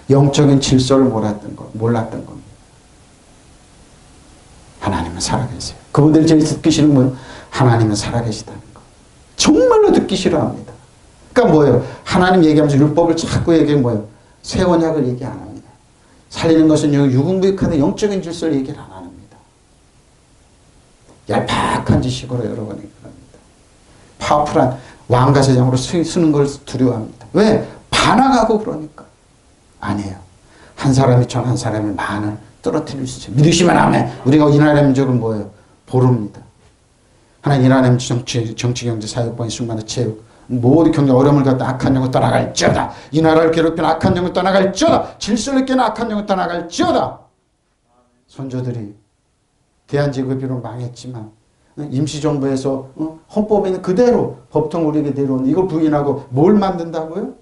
영적인 질서를 몰랐던 겁니다. 하나님은 살아계세요. 그분들이 제일 듣기 싫은 건 하나님은 살아계시다는 거. 정말로 듣기 싫어합니다. 그러니까 뭐예요? 하나님 얘기하면서 율법을 자꾸 얘기하면 뭐예요? 새 언약을 얘기 안 합니다. 살리는 것은 유궁부익하는 영적인 질서를 얘기를 안 합니다. 얄팍한 지식으로 여러분이 그럽니다. 파워풀한 왕가세장으로 쓰는 걸 두려워합니다. 왜? 반항하고 그러니까. 아니에요. 한 사람이 전 한 사람의 만을 떨어뜨릴 수 있어요. 믿으시면 아멘. 우리가 이 나라의 민족은 뭐예요? 보릅니다. 하나님 이 나라의 정치, 경제, 사회권의 순간의 체육, 모든 경제 어려움을 갖다 악한 영을 떠나갈지어다. 이 나라를 괴롭히는 악한 영을 떠나갈지어다. 질서를 깨는 악한 영을 떠나갈지어다. 선조들이 대한제국비로 망했지만 임시정부에서 헌법에는 그대로 법통 우리에게 내려오는 이걸 부인하고 뭘 만든다고요?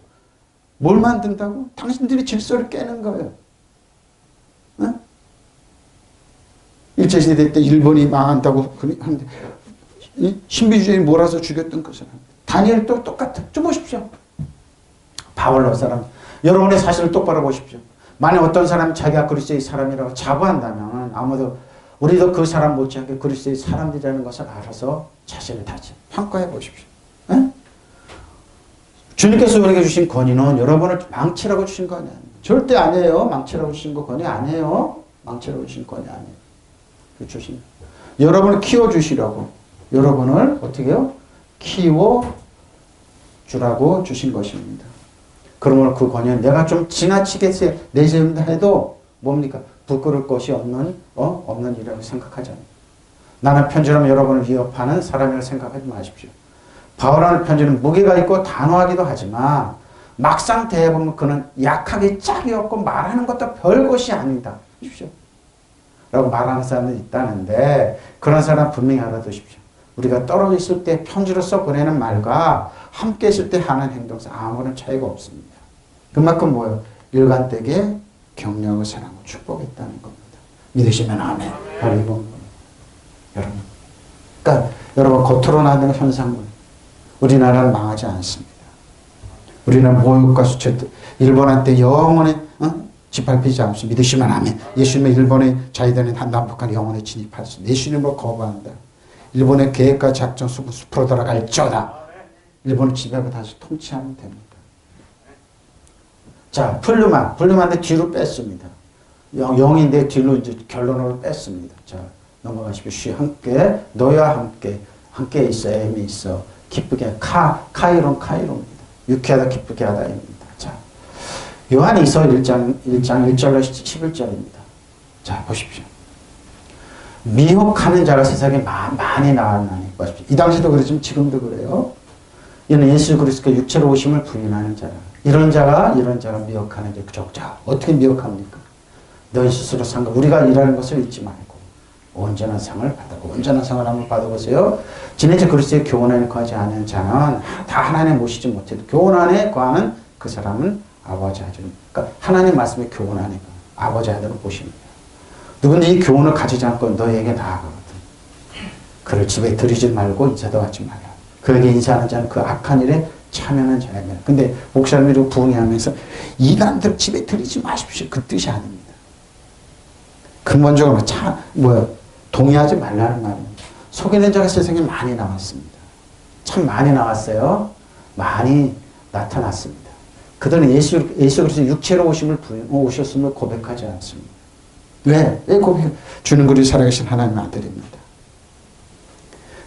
뭘 만든다고? 당신들이 질서를 깨는 거예요. 일제시대 때 일본이 망한다고 하는데 신비주의에 몰아서 죽였던 그 사람. 다니엘도 똑같아. 좀 보십시오. 바울로 사람. 여러분의 사실을 똑바로 보십시오. 만약 어떤 사람이 자기가 그리스도의 사람이라고 자부한다면 아무도 우리도 그 사람 못지않게 그리스도의 사람들이라는 것을 알아서 자신을 다시 평가해 보십시오. 에? 주님께서 우리에게 주신 권위는 여러분을 망치라고 주신 권위 아니에요. 절대 아니에요. 망치라고 주신 거 권위 아니에요. 망치라고 주신 권위 아니에요. 주신 여러분을 키워주시라고 여러분을 어떻게 해요? 키워주라고 주신 것입니다. 그러므로 그 권위는 내가 좀 지나치게 내세운다 해도 뭡니까? 부끄러울 것이 없는 일이라고 생각하잖아요. 나는 편지라면 여러분을 위협하는 사람이라고 생각하지 마십시오. 바울하는 편지는 무게가 있고 단호하기도 하지만 막상 대해보면 그는 약하게 짝이 없고 말하는 것도 별것이 아니다. 보십시오. 라고 말하는 사람들이 있다는데 그런 사람 분명히 알아두십시오. 우리가 떨어져 있을 때 편지로써 보내는 말과 함께 있을 때 하는 행동에서 아무런 차이가 없습니다. 그만큼 뭐예요? 일관되게 격려하고 사랑하고 축복했다는 겁니다. 믿으시면 아멘. 바로 이건 겁니다. 여러분. 그러니까 여러분 겉으로 나는 현상물. 우리나라는 망하지 않습니다. 우리는 모욕과 수치, 일본한테 영원히 짓밟히지 않습니다. 믿으시면 아멘. 예수님의 일본의 자유되는 남북한 영원히 진입할 수 있습니다. 예수님을 거부한다. 일본의 계획과 작전 숲으로 돌아갈지어다. 일본을 지배하고 다시 통치하면 됩니다. 자, 불륜한테 뒤로 뺐습니다. 영인데 뒤로 이제 결론으로 뺐습니다. 자, 넘어가십시오. 함께, 너와 함께 있어, 애미 있어. 기쁘게, 카이론입니다. 유쾌하다, 기쁘게 하다입니다. 자, 요한이서 1장 1절로 11절입니다. 자, 보십시오. 미혹하는 자가 세상에 많이 나왔나니. 보십시오. 이 당시도 그랬지만 지금도 그래요. 이는 예수 그리스도의 육체로 오심을 부인하는 자라. 이런 자가 미혹하는 적자. 어떻게 미혹합니까? 너희 스스로 상관. 우리가 일하는 것을 잊지 말고 온전한 상을 받고 온전한 상을 한번 받아보세요. 지내지 그리스도의 교훈 안에 거하지 않은 자는 다 하나님에 모시지 못해도 교훈 안에 거하는 그 사람은 아버지 아들. 그러니까 하나님 말씀의 교훈 안에 아버지 아들을 보십니다. 누군지 이 교훈을 가지지 않고 너에게 나아가거든. 그를 집에 들이지 말고 인사도 하지 말라. 그에게 인사하는 자는 그 악한 일에 참여하는 자입니다. 근데 목사님이 부응하면서 이단들 집에 들이지 마십시오. 그 뜻이 아닙니다. 근본적으로 동의하지 말라는 말입니다. 속이는 자가 세상에 많이 나왔습니다. 참 많이 나왔어요. 많이 나타났습니다. 그들은 예수 그리스도 육체로 오셨음을 고백하지 않습니다. 왜? 왜 고백? 주는 그리 살아계신 하나님의 아들입니다.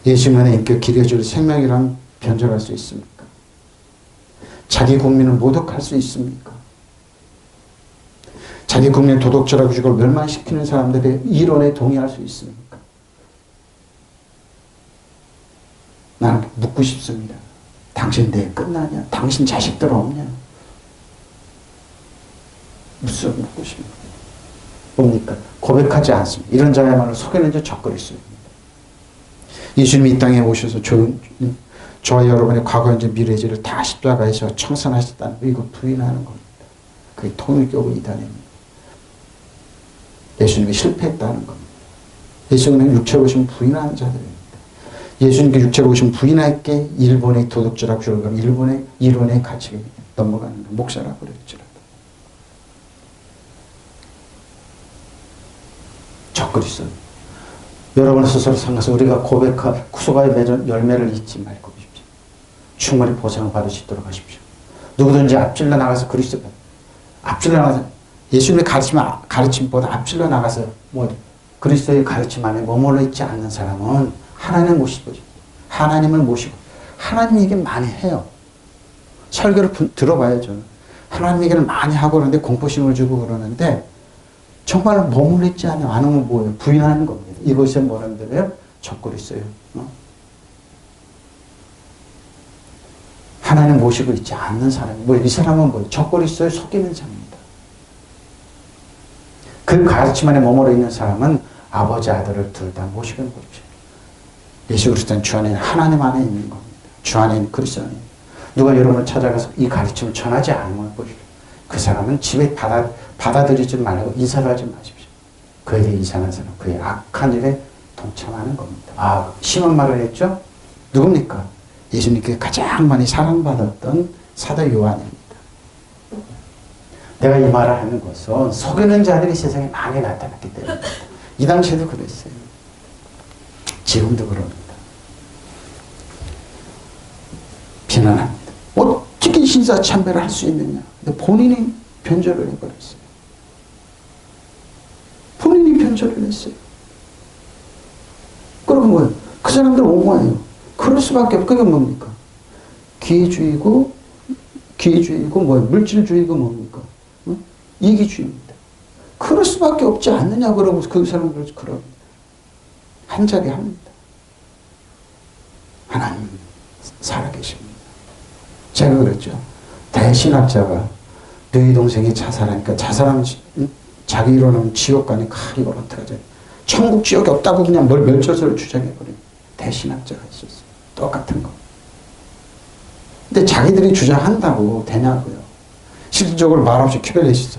예수만의 인격 기려줄 생명이란 변절할 수 있습니까? 자기 국민을 모독할 수 있습니까? 자기 국민을 도덕질하고 그걸 멸망시키는 사람들의 이론에 동의할 수 있습니까? 나는 묻고 싶습니다. 당신 내일 끝나냐? 당신 자식들 없냐? 무슨 묻고 싶습니까? 뭡니까? 고백하지 않습니다. 이런 자야말로 속이는 자 적그리스도입니다. 예수님이 이 땅에 오셔서 저와 여러분의 과거, 현재, 미래 죄를 다 십자가에서 청산하셨다는 거, 이거 부인하는 겁니다. 그게 통일교고 이단입니다. 예수님이 실패했다는 겁니다. 예수님은 육체로 오신 부인하는 자들입니다. 예수님께 육체로 오신 부인할게 일본의 도덕질하고 그러면 일본의 이론에 같이 넘어가는 거, 목사라고 그랬지라도. 적그리스도. 여러분 스스로 상가서 우리가 고백한 구속의 열매를 잊지 말고 계십시오. 충분히 보상을 받을 수 있도록 하십시오. 누구든지 앞질러 나가서 그리스도 앞질러 나가서 예수님의 가르침보다 앞질러 나가서 그리스도의 가르침 안에 머물러 있지 않는 사람은 하나님을 모시고 하나님을 모시고 하나님 얘기를 많이 해요. 설교를 들어봐요. 저는 하나님 얘기를 많이 하고 그러는데 공포심을 주고 그러는데 정말 머물러 있지 않으면 뭐예요? 부인하는 겁니다. 이것이 뭐라는 데요? 적그리스도예요. 하나님 모시고 있지 않는 사람이 이 사람은 뭐예요? 적그리스도에 속이는 자입니다. 그 가르침 안에 머물러 있는 사람은 아버지 아들을 둘 다 모시는 거죠. 예수 그리스도는 주 안에 하나님 안에 있는 겁니다. 주 안에 있는 그리스도 안에. 누가 여러분을 찾아가서 이 가르침을 전하지 않으면 보십시오. 그 사람은 집에 받아들이지 말고 인사를 하지 마십시오. 그에게 인사하는 사람, 그의 악한 일에 동참하는 겁니다. 심한 말을 했죠? 누굽니까? 예수님께 가장 많이 사랑받았던 사도 요한입니다. 내가 이 말을 하는 것은 속이는 자들이 세상에 많이 나타났기 때문입니다. 이 당시에도 그랬어요. 지금도 그럽니다. 비난합니다. 어떻게 신사참배를 할 수 있느냐. 근데 본인이 변절을 해버렸어요. 본인이 변절을 했어요. 그럼 뭐예요? 그 사람들 옹호해요. 그럴 수밖에 없고 그게 뭡니까? 기회주의고 뭐예요? 물질주의고 뭡니까? 이기주의입니다. 그럴 수밖에 없지 않느냐 그러고 그 사람들 그럽니다. 한 자리 합니다. 하나님 살아계십니다. 제가 그랬죠. 대신학자가 너희 동생이 자살하니까 자살하면 자기 일어나면 지옥 가니까 이걸 어떡하지? 천국 지옥이 없다고 그냥 멸절설을 주장해버린 대신학자가 있었어요. 똑같은 거. 근데 자기들이 주장한다고 되냐고요. 실질적으로 말없이 큐벨레시스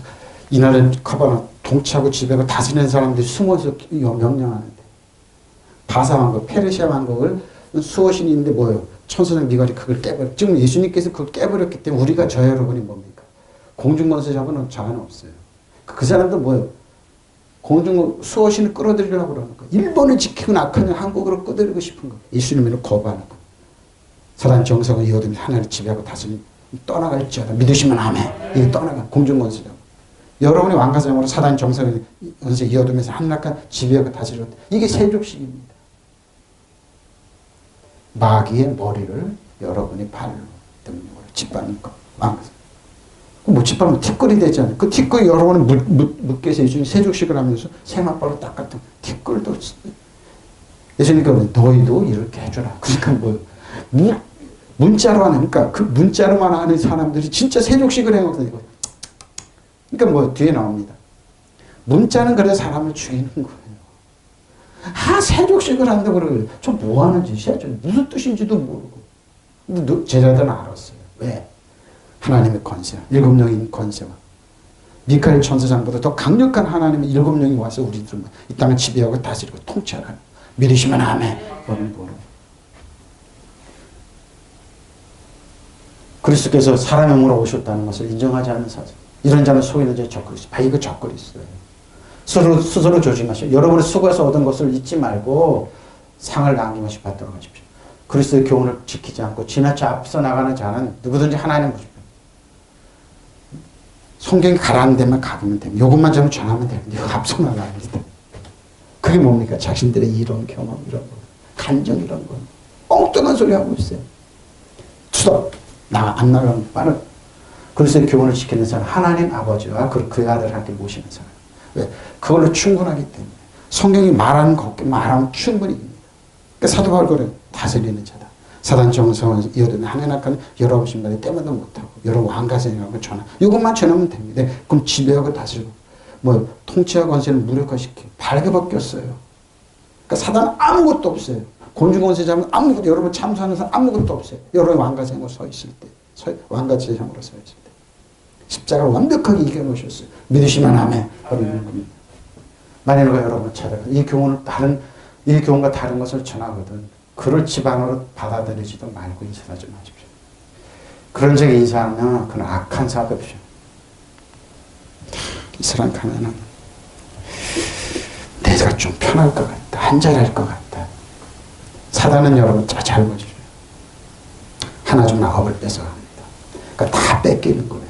이날에 카바나 동치하고 지배가 다스리는 사람들이 숨어서 명령하는데 바사 왕국, 페르시아 왕국을 수호신이 있는데 뭐예요? 천사장 미갈이 그걸 깨버려. 지금 예수님께서 그걸 깨버렸기 때문에 우리가 저 여러분이 뭡니까? 공중권세 잡은 자는 없어요. 그 사람도 뭐예요? 수호신을 끌어들이려고 그러는 거예요. 일본을 지키고 악한 한국으로 끌어들이고 싶은 거예요. 예수님을 거부하는 거예요. 사단 정성을 이어두면 하나를 지배하고 다스리면 떠나갈지어다. 믿으시면 아멘. 이게 떠나가. 공중권세 잡고. 여러분이 왕가정으로 사단 정성을 이어두면서 하나가 지배하고 다스리고 이게 세족식입니다. 마귀의 머리를 여러분이 발로 등력으로 짓밟는 거. 뭐 짓밟으면 티끌이 되잖아요. 그 티끌이 여러분이 묶여서 예수님이 세족식을 하면서 세마바로 닦았던 티끌도 예수님께서 너희도 이렇게 해줘라. 그러니까 문자로 하는, 그러니까 그 문자로만 하는 사람들이 진짜 세족식을 해먹거든요. 그러니까 뒤에 나옵니다. 문자는 그래 사람을 죽이는 거예요. 세족식을 한다고 그러고요. 저 뭐 하는 짓이야? 저 무슨 뜻인지도 모르고. 근데 제자들은 알았어요. 왜? 하나님의 권세, 7명인 권세와 미카엘 천사장보다 더 강력한 하나님의 7명이 와서 우리들을 이 땅을 지배하고 다스리고 통치하라는 믿으시면 아멘. 여러분 뭐로? 그리스도께서 사람의 몸으로 오셨다는 것을 인정하지 않는 사람. 이런 자는 속이는 자의 적그리스도. 이거 적그리스도예요. 스스로 조심하시오. 여러분이 수고해서 얻은 것을 잊지 말고 상을 남김없이 받도록 하십시오. 그리스도의 교훈을 지키지 않고 지나쳐 앞서 나가는 자는 누구든지 하나님 보십시오. 성경이 가라앉는 데만 가면 됩니다. 이것만 좀 전하면 됩니다. 이거 앞서 나갑니다. 그게 뭡니까? 자신들의 이론, 경험 이런 거, 간정 이런 거. 엉뚱한 소리 하고 있어요. 투덕 안 나가면 빠른. 그리스도의 교훈을 지키는 사람, 하나님 아버지와 그의 아들을 함께 모시는 사람. 왜? 그걸로 충분하기 때문에. 성경이 말하는 거, 말하면 충분히 입니다. 그러니까 사도 바울은 다스리는 자다. 사단 정성을 이어드는 하나님 앞에 여러 신발이 때마다 못하고 여러 왕가생이라고 전하. 이것만 전하면 됩니다. 그럼 지배하고 다스리고 뭐 통치와 권세를 무력화시키고 발급밖에 없어요. 그러니까 사단은 아무것도 없어요. 곤충권세 잡으면 아무것도, 여러분 참수하는 사람 아무것도 없어요. 여러분 왕가생으로 서 있을 때, 왕가제장으로 서 있을 때. 십자가를 완벽하게 이겨놓으셨어요. 믿으시면 아멘. 하는 겁니다. 만일 누가 여러분을 찾아가 이 교훈과 다른 것을 전하거든 그를 집안으로 받아들이지도 말고 인사하지 마십시오. 그런 적에 인사하면 그는 악한 사업이죠. 이 사람 가면은 내가 좀 편할 것 같다. 한잔할 것 같다. 사단은 여러분 잘 보십시오. 하나 좀 아홉을 뺏어갑니다. 그러니까 다 뺏기는 거예요.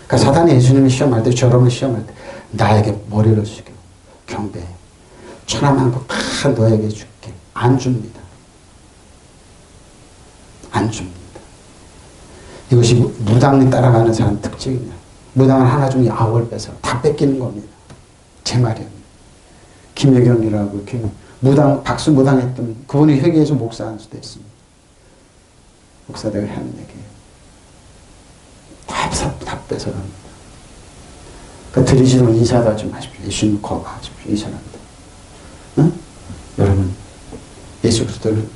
그러니까 사단이 예수님이 시험할 때, 여러분을 시험할 때 나에게 머리를 숙여 경배해. 천하만국 다 너에게 줄게. 안 줍니다. 안 줍니다. 이것이 무당이 따라가는 사람 특징이냐. 무당은 하나 중에 아홉을 빼서 다 뺏기는 겁니다. 제 말이에요. 김여경이라고 박수 무당했던 그분이 회계에서 목사한 수도 있습니다. 목사대가 하는 얘기예요. 다 뺏어갑니다. 그러니까 드리지는 인사도 하지 마십시오. 예수님 거부하십시오. 이 사람들. 응? 여러분 예수 그리스도를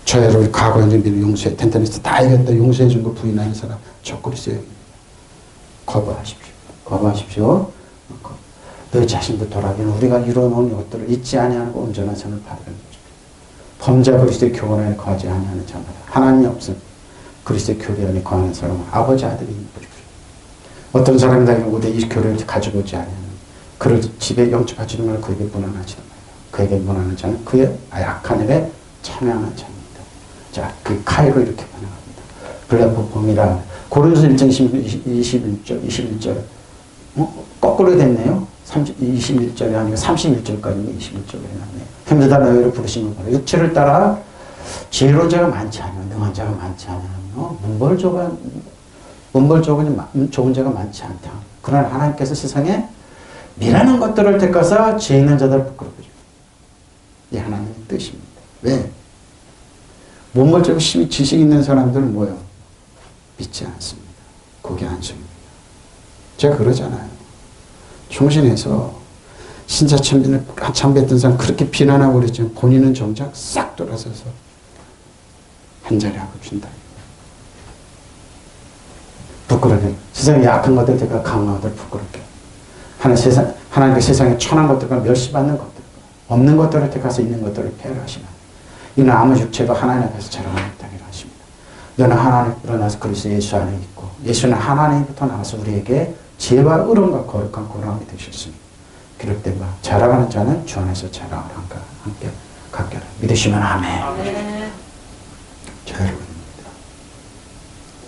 저희를 과거의 미를 용서해 텐트에서 다 이겼다 용서해 준 거 부인하는 사람 적그리스도예요. 거부하십시오. 거부하십시오. 너희 자신도 돌아가는 우리가 이루어놓은 것들을 잊지 아니하고 온전한 상을 받으라는 거죠. 범죄 그리스도의 교훈에 거하지 아니하는 자마다 하나님이 없음 그리스도의 교리 안에 거하는 사람은 아버지 아들이 있는 거죠. 어떤 사람이 다 오되 이 교리를 가지고 오지 아니하는 그를 집에 영접하지도 말고 그에게 문안하지도 말고 그에게 문안하는 자는 그의 악한 일에 참여하는 자입니다. 자, 그 카이로 이렇게 번역합니다. 블레포폼이라 고린도서 1장 21절 거꾸로 됐네요. 21절이 아니고 31절까지는 21절로 해놨네요. 형제다 너희를 부르심을 받아 육체를 따라 지혜로운 자가 많지 않으면 능한 자가 많지 않으면 문벌적은 좋은 자가 많지 않다. 그러나 하나님께서 세상에 미라는 것들을 택하사 지혜 있는 자들을 부끄럽게 해줍니다. 이 하나님의 뜻입니다. 왜? 문벌적으로 심히 지식 있는 사람들은 뭐예요? 믿지 않습니다. 그게 안식입니다. 제가 그러잖아요. 총신에서 신자 천빈을 한참 뵀던 사람 그렇게 비난하고 그랬지만 본인은 정작 싹 돌아서서 한 자리 하고 준다. 부끄럽게 세상에 약한 것들 대가 강한 것들 부끄럽게 하나님께 세상에 천한 것들과 멸시받는 것들 없는 것들을 택해서 있는 것들을 폐하시면 이는 아무 육체가 하나님 앞에서 자랑하겠다기로 하십니다. 너는 하나님으로 나서 그리스도 예수 안에 있고 예수는 하나님부터 나와서 우리에게 지혜와 의로움과 거룩한 고난이 되셨으니 기록된 바 자라가는 자는 주 안에서 자랑을 함께 갖게 하라. 믿으시면 아멘. 자 여러분입니다.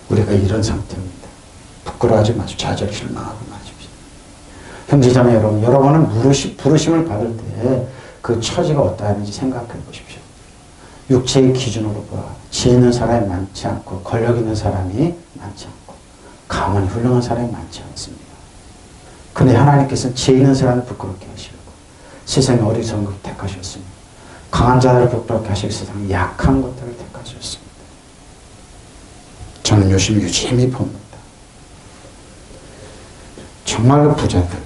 우리가 이런 상태입니다. 부끄러워하지 마시고 좌절 실망하고 마십시오. 형제자매 여러분, 여러분은 부르심을 받을 때 그 처지가 어떠한지 생각해 보십시오. 육체의 기준으로 봐 지혜 있는 사람이 많지 않고 권력 있는 사람이 많지 않고 가만히 훌륭한 사람이 많지 않습니다. 그런데 하나님께서는 지혜 있는 사람을 부끄럽게 하시고 세상에 어리석은 것을 택하셨습니다. 강한 자들을 부끄럽게 하시고 세상에 약한 것들을 택하셨습니다. 저는 요즘 유심히 봅니다. 정말로 부자들,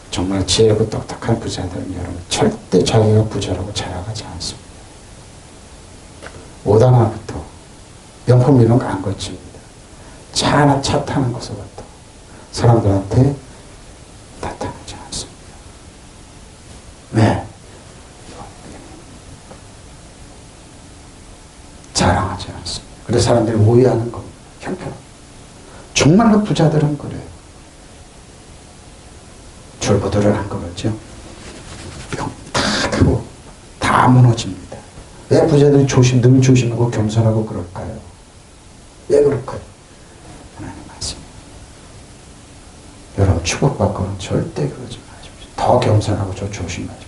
정말 지혜롭고 똑똑한 부자들은 여러분 절대 자기가 부자라고 자랑하지 않습니다. 옷 하나부터 명품 이런 거 안 거칩니다. 차 하나 차 타는 것부터 사람들한테 나타나지 않습니다. 왜? 하지 않습니다. 그래서 사람들이 오해하는 겁니다. 형편. 정말로 부자들은 그래요. 졸부들을 한 거겠죠. 다 크고 다 무너집니다. 왜 부자들이 늘 조심하고 겸손하고 그럴까요? 왜 그럴까요? 하나님 말씀. 여러분 축복받고는 절대 그러지 마십시오. 더 겸손하고 조심하십시오.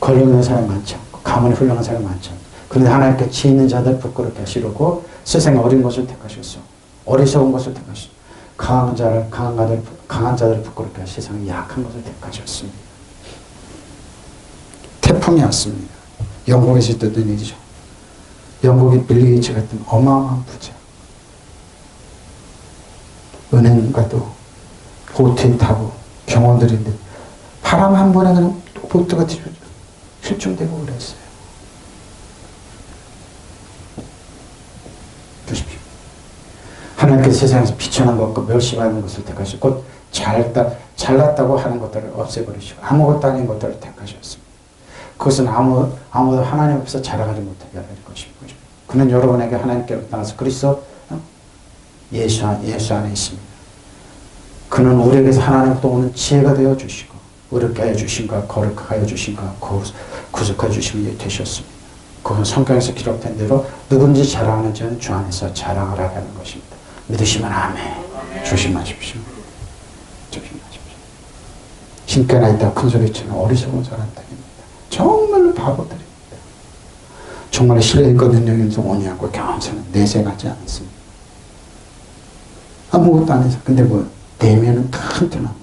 권력 있는 사람 많지 않고 가문이 훌륭한 사람 많지 않고 그런데 하나님께 지 있는 자들 부끄럽게 하시려고 세상에 어린 것을 택하셨어. 어리석은 것을 택하셨어. 강한 자들을 부끄럽게 하시 세상에 약한 것을 택하셨습니다. 태풍이 왔습니다. 영국에서 있던 일이죠. 영국의 빌리 게이츠 같은 어마어마한 부자. 은행가도 보트에 타고 경원들인데 바람 한 번에 그냥 보트가 실종되고 그랬어요. 보십시오. 하나님께서 세상에서 비천한 것과 멸시받는 것을 택하시고 곧 잘났다고 하는 것들을 없애버리시고 아무것도 아닌 것들을 택하셨습니다. 그것은 아무도 하나님 앞에서 자랑하지 못하게 하는 것입니다. 그는 여러분에게 하나님께로 나가서 그리스도 예수 안에 있습니다. 그는 우리에게서 하나님부터 오는 지혜가 되어 주시고 의롭게 하여 주심과 거룩하게 하여 주심과 구속하여 주심이 되셨습니다. 그건 성경에서 기록된 대로 누군지 자랑하는 자는 주 안에서 자랑을 하라는 것입니다. 믿으시면 아멘. 조심하십시오. 조심하십시오. 신께나 있다 큰 소리치는 어리석은 사람들입니다. 정말로 바보들입니다. 정말 신뢰인과 능력 있는 온유하고 겸손은 내색하지 않습니다. 아무것도 안 해서 근데 내면은 튼튼합니다.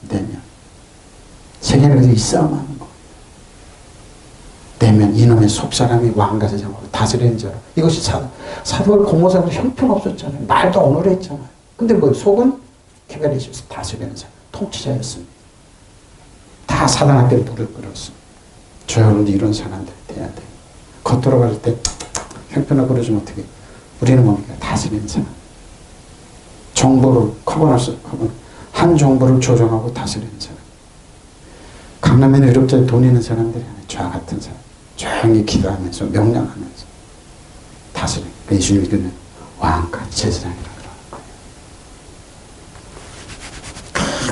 내면 세계를 가지고 이 싸움하는 거. 내면 이놈의 속사람이 왕가서 장하고 다스리는 자로 이것이 사도가 공모사로 형편없었잖아요. 말도 어눌했잖아요. 근데 속은 케벨리시스 다스리는 사람 통치자였습니다. 다 사단한테 불을 끌었습니다. 저 여러분도 이런 사람들 돼야 돼요. 겉으로 갈 때 형편을 그려주면 어떻게 우리는 뭡니까? 다스리는 사람. 정보를 한 정보를 조정하고 다스리는 사람. 강남에 의롭자 돈 있는 사람들이 아니에요. 저 같은 사람. 조용히 기도하면서 명령하면서 다스리는 예수님이 그는 왕과 제사장이라고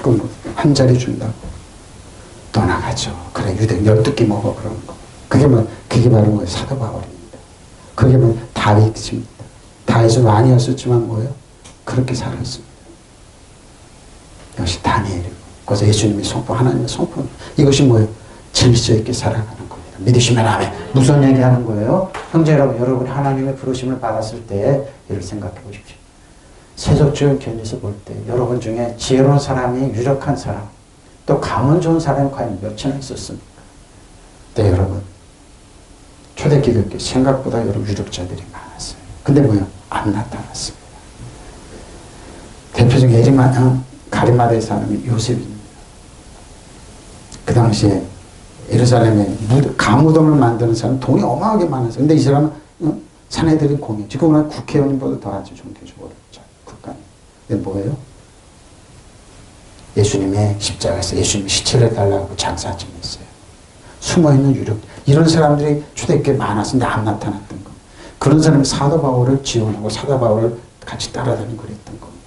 그러는 거예요. 한 자리 준다고 떠나가죠. 그래 유대 12끼 먹어 그러는 거. 그게 바로 사도 바울입니다. 그게 다윗입니다. 다윗은 왕이었었지만 그렇게 살았습니다. 역시 다니엘이고 그래서 예수님이 하나님의 성품 이것이 질서 있게 살아가는 겁니다. 믿으시면 아멘. 무슨 얘기하는 거예요? 형제 여러분이 하나님의 부르심을 받았을 때 이를 생각해 보십시오. 세속적인 견에서 볼 때 여러분 중에 지혜로운 사람이 유력한 사람 또 감은 좋은 사람이 과연 몇이나 있었습니까? 네, 여러분 초대기독교 생각보다 여러분 유력자들이 많았어요. 근데 안 나타났습니다. 대표적인 가리마다의 사람이 요셉입니다. 그 당시에 예루살렘에 가무덤을 만드는 사람 돈이 어마어마하게 많았어요. 근데 이 사람은 사내들인 공예. 지금은 국회의원보다 더 아주 존경적으로 국가는. 근데 뭐예요? 예수님의 십자가에서 예수님의 시체를 달라고 장사짐했어요. 숨어있는 유력. 이런 사람들이 초대교회에 많았는데 안 나타났던 거. 그런 사람이 사도 바울을 지원하고 사도 바울을 같이 따라다니고 그랬던 겁니다.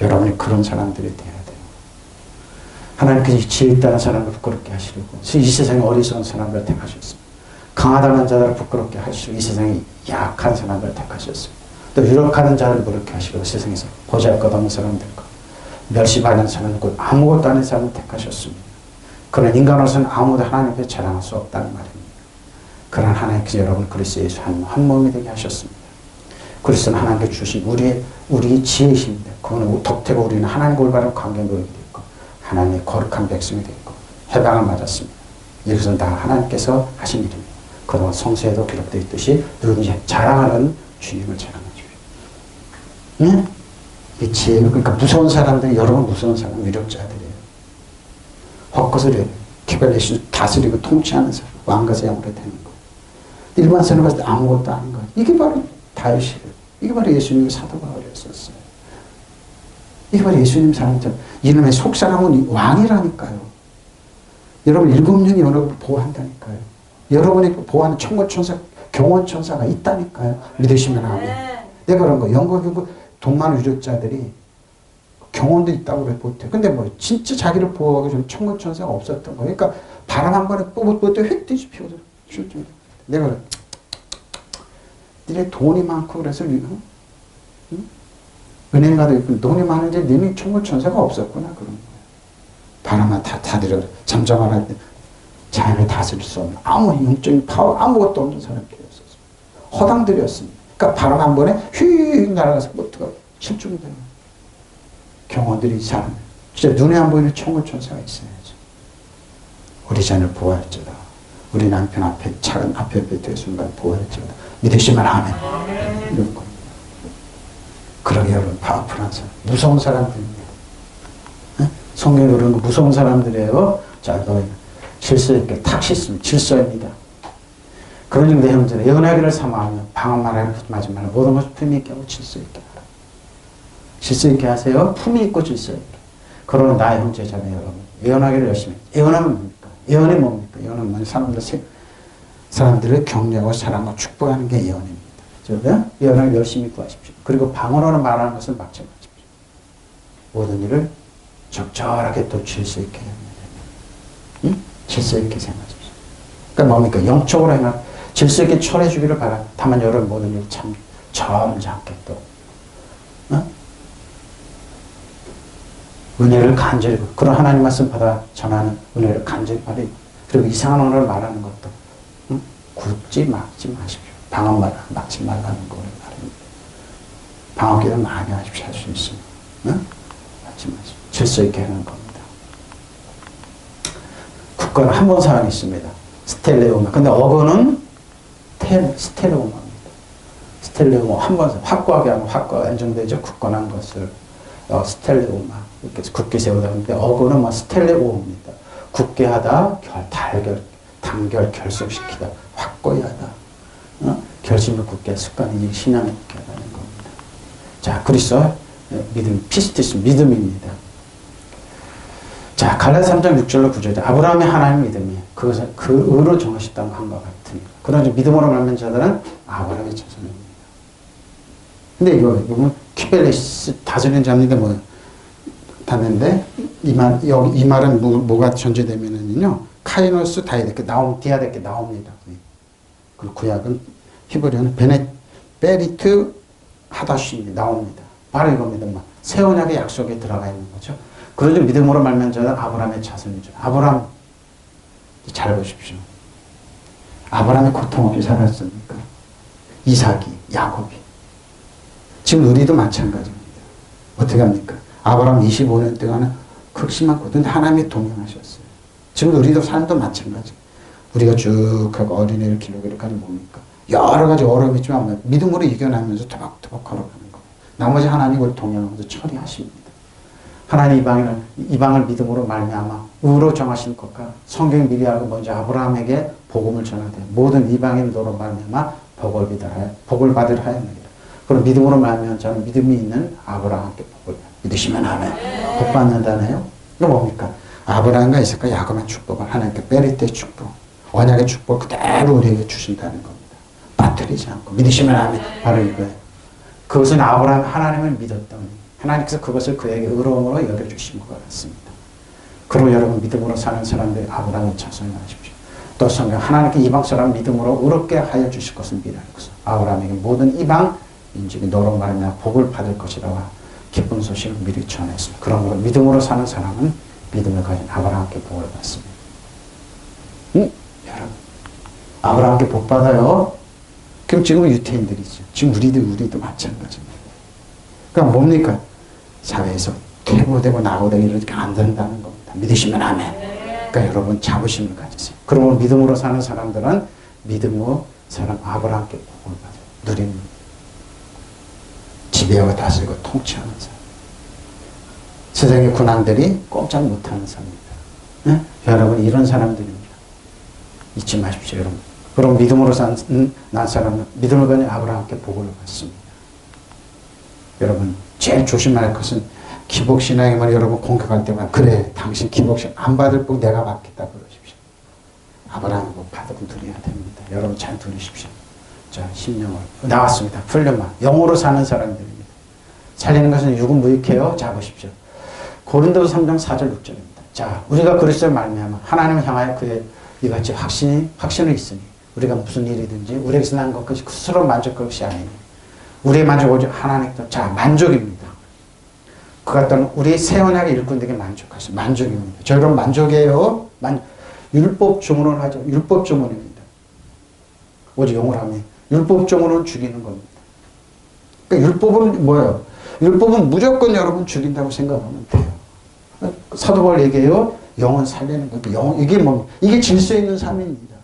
여러분이 그런 사람들이 돼야 돼요. 하나님께서 지혜 있다는 사람을 부끄럽게 하시려고 이 세상에 어리석은 사람을 택하셨습니다. 강하다는 자를 부끄럽게 하시고 이 세상에 약한 사람을 택하셨습니다. 또 유력하는 자를 부끄럽게 하시고 세상에서 보잘것없는 사람들과 멸시받는 사람들 아무것도 아닌 사람을 택하셨습니다. 그런 인간으로서는 아무도 하나님 앞에 자랑할 수 없다는 말입니다. 그런 하나님께서 여러분 그리스도 예수 한 몸이 되게 하셨습니다. 그리스도는 하나님께 주신 우리의 지혜이십니다. 그거는 덕태고 우리는 하나님과 올바른 관계에 놓이게 되었고 하나님의 거룩한 백성이 되었고 해방을 맞았습니다. 이것은 다 하나님께서 하신 일입니다. 그동안 성서에도 기록되어 있듯이 누군지 자랑하는 주님을 자랑해 주십시오. 네? 이 지혜, 그러니까 무서운 사람들이 여러분 무서운 사람, 위력자들이에요. 헛것을 케벨레시 다스리고 통치하는 사람, 왕가서 영으로 되는 거. 일반 사람 봤을 때 아무것도 아닌 거예요. 이게 바로 다윗이에요. 이게 바로 예수님의 사도 바울이었었어요. 이게 바로 예수님 사람처럼 이놈의 속사람은 왕이라니까요. 여러분 7명이 여러분을 보호한다니까요. 여러분이 보호하는 천군천사, 경원천사가 있다니까요. 믿으시면 아멘. 내가 그런 거, 영국 동만 유력자들이 경원도 있다고 그래, 보태. 근데 뭐, 진짜 자기를 보호하기 전에 천군천사가 없었던 거예요. 그러니까 바람 한 번에 뽑을 획 뒤집히거든. 내가 그래. 니네 돈이 많고 그래서, 응? 은행 가도 있고, 돈이 많은데 니네 천군천사가 없었구나, 그런 거예요. 바람아 다 들여 잠잠하라. 자연을 다스릴 수 없는 아무 영적인 파워 아무것도 없는 사람들이었어요. 허당들이었습니다. 그러니까 바람 한 번에 휙 날아가서 보트가 실종이 돼요. 경호들이 사람 진짜 눈에 안 보이는 천군천사가 있어야죠. 우리 자녀를 보호할지어다. 우리 남편 앞에 차는 앞에 될 순간 보호할지어다. 믿으시면 아멘. 이런 거. 그러게 여러분 파워풀한 사람, 무서운 사람들입니다. 성경에 그런 거 무서운 사람들이에요. 자, 너희 질서 있게 탁 씻으면 질서입니다. 그런 정도 형제들 예언하기를 삼아하면 방언 말하기 하지 말라. 모든 것을 품위 있게 하고 질서 있게 하라. 질서 있게 하세요. 품위 있고 질서 있게. 그러는 나의 형제자매 여러분. 예언하기를 열심히. 예언하면 뭡니까? 예언이 뭡니까? 예언은 뭐냐? 사람들을 격려하고 사랑하고 축복하는 게 예언입니다. 그죠? 예언하기 열심히 구하십시오. 그리고 방언으로 말하는 것을 막지 마십시오. 모든 일을 적절하게 또 질서 있게 해야 합니다. 응? 질서 있게 생각하십시오. 그러니까 뭡니까? 영적으로 행할 질서 있게 처리해 주기를 바라. 다만 여러분 모든 일 참 점잖게 또 은혜를 간절히 그런 하나님 말씀 받아 전하는 은혜를 간절히 바라고 그리고 이상한 언어를 말하는 것도 굽지 막지 마십시오. 방언 막지 말라는 거를 말합니다. 방언기도 많이 하십시오. 할 수 있으면 막지 마십시오. 질서 있게 하는 겁니다. 국가는 한 번 사안이 있습니다. 스텔레오마. 근데 어거는 스텔레오마입니다. 스텔레오마 한 번 확고하게 하면 확고가 안정되죠. 굳건한 것을 스텔레오마 이렇게 굳게 세우다 보는데 어거는 뭐 스텔레오입니다. 굳게 하다, 단결, 결속시키다, 확고히 하다, 결심을 굳게 습관이 신앙을 굳게 하다는 겁니다. 자, 그리스도 믿음, 피스티스 믿음입니다. 자, 갈라디아 3장 6절로 9절에 아브라함의 하나님 믿음이 그것을 그 의로 정하셨다고 한 것 같으니 그러나 믿음으로 말면 자들은 아브라함의 자손입니다. 근데 이거 보면 키벨리스 다스리는 자입니다. 뭐 다는데 이 말은 뭐가 전제되면은요 카이노스 다이데케 디아데케 나옵니다. 그리고 구약은 히브리어는 베리트 하다시 나옵니다. 바로 이겁니다. 막 새 언약의 약속에 들어가 있는 거죠. 그러죠. 믿음으로 말면 자는 아브라함의 자손이죠. 아브라함 잘 보십시오. 아브라함이 고통 없이 살았습니까? 이삭이, 야곱이. 지금 우리도 마찬가지입니다. 어떻게 합니까? 아브라함 25년 동안은 극심한 고통인데 하나님이 동행하셨어요. 지금 우리도 삶도 마찬가지. 우리가 쭉 하고 어린애를 기르고 이렇게 하는 뭡니까? 여러 가지 어려움이 있지만 믿음으로 이겨나면서 토박토박 걸어가는 거예요. 나머지 하나님 우리 동행하면서 처리하십니다. 하나님 이방을 믿음으로 말미암아 의로 정하신 것과 성경이 미리 알고 먼저 아브라함에게 복음을 전하되 모든 이방인도로 말미암아 복을 받으려 하였느니라. 그럼 믿음으로 말미암아 저는 믿음이 있는 아브라함께 복을 믿으시면 아멘. 복 받는다네요. 이거 뭡니까? 아브라함과 이삭과 야곱의 축복을 하나님께 베리트의 축복, 언약의 축복 그대로 우리에게 주신다는 겁니다. 빠뜨리지 않고 믿으시면 아멘. 바로 이거예요. 그것은 아브라함 하나님을 믿었더니 하나님께서 그것을 그에게 의로움으로 여겨주신 것 같습니다. 그리고 여러분 믿음으로 사는 사람들이 아브라함의 자손이 하십시오. 또 성경 하나님께 이방 사람 믿음으로 의롭게 하여 주실 것을 미라는 것을 아브라함에게 모든 이방 인적이 너로 말미암아 복을 받을 것이라고 기쁜 소식을 미리 전했습니다. 그러므로 믿음으로 사는 사람은 믿음을 가진 아브라함께 복을 받습니다. 여러분 아브라함께 복 받아요. 그럼 지금 유태인들이죠. 지금 우리도 마찬가지입니다. 그러니까 뭡니까? 사회에서 퇴보되고 낙오되고 이렇게 안 된다는 겁니다. 믿으시면 아멘. 그러니까 여러분 자부심을 가지세요. 그러면 믿음으로 사는 사람들은 믿음으로 사람 아브라함께 복을 받아요. 누리는 지배하고 다스리고 통치하는 사람. 세상의 군왕들이 꼼짝 못하는 사람입니다. 네? 여러분 이런 사람들입니다. 잊지 마십시오. 여러분. 그럼 믿음으로 난 사람은 믿음을 가진 아브라함께 복을 받습니다. 여러분 제일 조심할 것은 기복신앙에만 여러분 공격할 때만 그래 당신 기복신 안 받을 복 내가 받겠다 그러십시오. 아브라함 복 받으면 누려야 됩니다. 여러분 잘 들으십시오. 자, 심령을 나왔습니다. 풀려만 영으로 사는 사람들입니다. 살리는 것은 육은 무익해요. 자, 보십시오. 고린도서 3장 4절 6절입니다. 자, 우리가 그리스도를 말미암아 하나님을 향하여 그의 이같이 확신이 있으니 우리가 무슨 일이든지 우리에게서 난 것까지 스스로 만족할 것이 아니니 우리의 만족 오직 하나님께. 자, 만족입니다. 그가 또는 우리의 새 언약의 일꾼에게 만족하시. 만족입니다. 저 여러분 만족이에요. 율법 조문을 하죠. 율법 조문입니다. 오직 영을 하면 율법 조문을 죽이는 겁니다. 그러니까 율법은 뭐예요? 율법은 무조건 여러분 죽인다고 생각하면 돼요. 사도 바울 얘기해요. 영은 살리는 거예요. 이게 뭡니까? 이게 질서에 있는 삶입니다.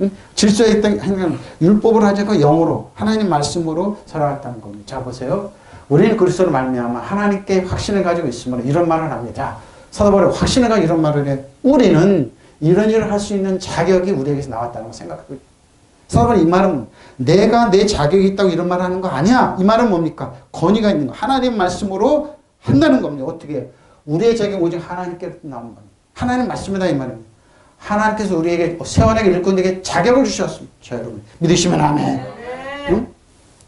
응? 질서에 있던 행동, 율법을 하지 않고 영으로 하나님 말씀으로 살아갔다는 겁니다. 자, 보세요. 우리는 그리스도로 말미암아 하나님께 확신을 가지고 있으므로 이런 말을 합니다. 사도 바울이 확신을 가지고 이런 말을 해. 우리는 이런 일을 할 수 있는 자격이 우리에게서 나왔다는 걸 생각하고 있다. 사도 바울이 이 말은 내가 내 자격이 있다고 이런 말을 하는 거 아니야. 이 말은 뭡니까? 권위가 있는 거. 하나님 말씀으로 한다는 겁니다. 어떻게? 우리의 자격이 오직 하나님께로 나오는 겁니다. 하나님 말씀이다 이 말입니다. 하나님께서 우리에게 세원에게 일꾼에게 자격을 주셨습니다. 자, 여러분 믿으시면 아멘. 응?